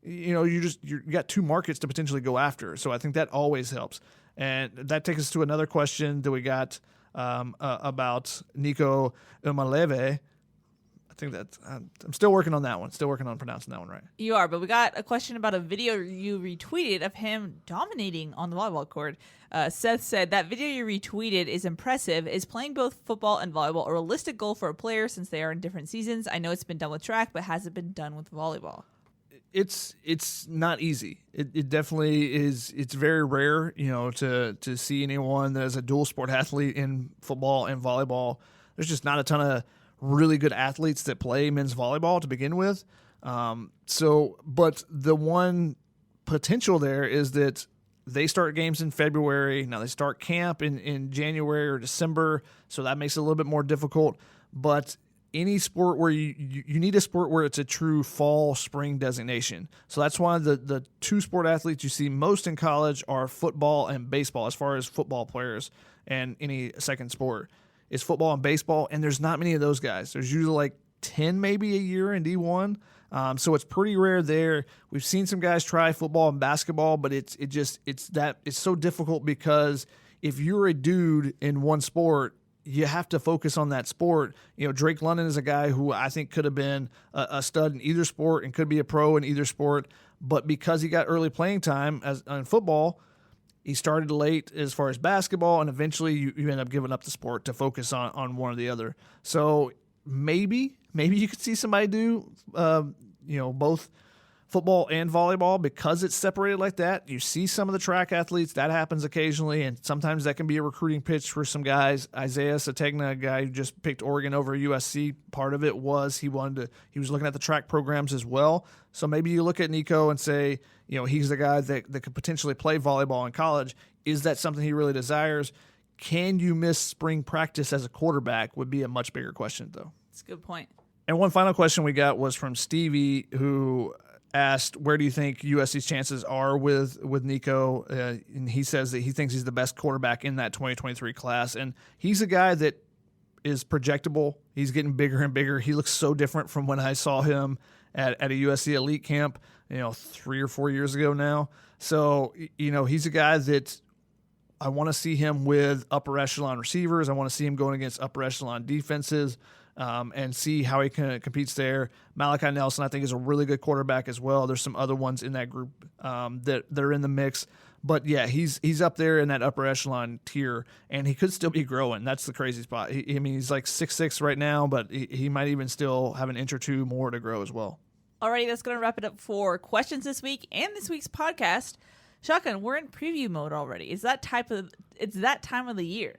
you got two markets to potentially go after. So I think that always helps. And that takes us to another question that we got about Nico Umaleve. I think that's I'm still working on that one. Still working on pronouncing that one right.
You are, but we got a question about a video you retweeted of him dominating on the volleyball court. Seth said, that video you retweeted is impressive. Is playing both football and volleyball a realistic goal for a player since they are in different seasons? I know it's been done with track, but has it been done with volleyball?
it's not easy. It definitely is. It's very rare, to see anyone that is a dual sport athlete in football and volleyball. There's just not a ton of really good athletes that play men's volleyball to begin with. But the one potential there is that they start games in February. Now they start camp in January or December, so that makes it a little bit more difficult. But any sport where you need a sport where it's a true fall, spring designation. So that's why the two sport athletes you see most in college are football and baseball, as far as football players and any second sport is football and baseball. And there's not many of those guys. There's usually like 10 maybe a year in D1. So it's pretty rare there. We've seen some guys try football and basketball, but it's so difficult because if you're a dude in one sport, you have to focus on that sport. Drake London is a guy who I think could have been a stud in either sport and could be a pro in either sport. But because he got early playing time in football, he started late as far as basketball, and eventually you end up giving up the sport to focus on one or the other. So maybe you could see somebody do, both football and volleyball because it's separated like that. You see some of the track athletes, that happens occasionally, and sometimes that can be a recruiting pitch for some guys. Isaiah Sategna, a guy who just picked Oregon over USC, part of it was he was looking at the track programs as well. So maybe you look at Nico and say, he's the guy that could potentially play volleyball in college. Is that something he really desires? Can you miss spring practice as a quarterback would be a much bigger question, though.
That's a good point.
And one final question we got was from Stevie, who asked, where do you think USC's chances are with Nico? And he says that he thinks he's the best quarterback in that 2023 class. And he's a guy that is projectable. He's getting bigger and bigger. He looks so different from when I saw him at a USC elite camp, 3 or 4 years ago now. So, he's a guy that I want to see him with upper echelon receivers. I want to see him going against upper echelon defenses. And see how he competes there. Malachi Nelson, I think, is a really good quarterback as well. There's some other ones in that group that are in the mix. But, yeah, he's up there in that upper echelon tier, and he could still be growing. That's the crazy spot. He's like 6'6" right now, but he might even still have an inch or two more to grow as well.
All right, that's going to wrap it up for questions this week and this week's podcast. Shotgun, we're in preview mode already. It's that time of the year.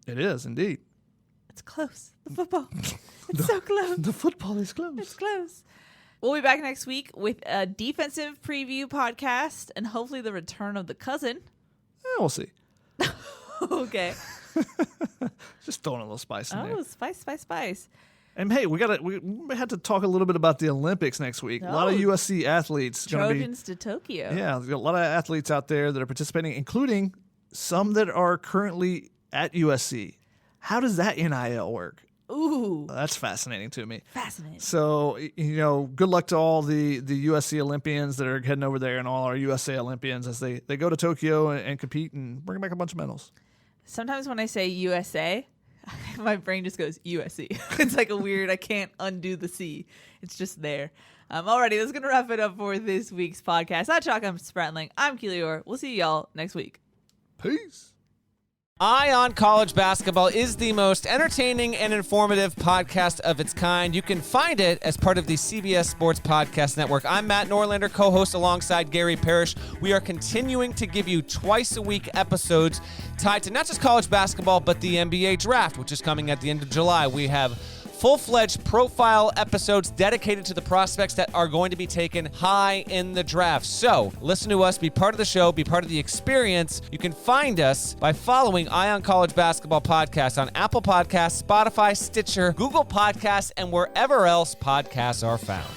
It is, indeed.
It's close. The football. It's so close.
The football is close.
It's close. We'll be back next week with a defensive preview podcast and hopefully the return of the cousin.
We'll see.
Okay.
Just throwing a little spice in there.
Oh, spice.
And hey, we had to talk a little bit about the Olympics next week. A lot of USC athletes.
Trojans to Tokyo.
Yeah, there's a lot of athletes out there that are participating, including some that are currently at USC. How does that NIL work?
Ooh.
That's fascinating to me.
Fascinating.
So, good luck to all the USC Olympians that are heading over there and all our USA Olympians as they go to Tokyo and compete and bring back a bunch of medals.
Sometimes when I say USA, my brain just goes USC. It's like a weird, I can't undo the C. It's just there. Alrighty, that's going to wrap it up for this week's podcast. I'm Spratling. I'm Keelior. We'll see y'all next week.
Peace.
Eye on College Basketball is the most entertaining and informative podcast of its kind. You can find it as part of the CBS Sports Podcast Network. I'm Matt Norlander, co-host alongside Gary Parrish. We are continuing to give you twice-a-week episodes tied to not just college basketball, but the NBA draft, which is coming at the end of July. We have full-fledged profile episodes dedicated to the prospects that are going to be taken high in the draft. So listen to us, be part of the show, be part of the experience. You can find us by following Eye on College Basketball Podcast on Apple Podcasts, Spotify, Stitcher, Google Podcasts, and wherever else podcasts are found.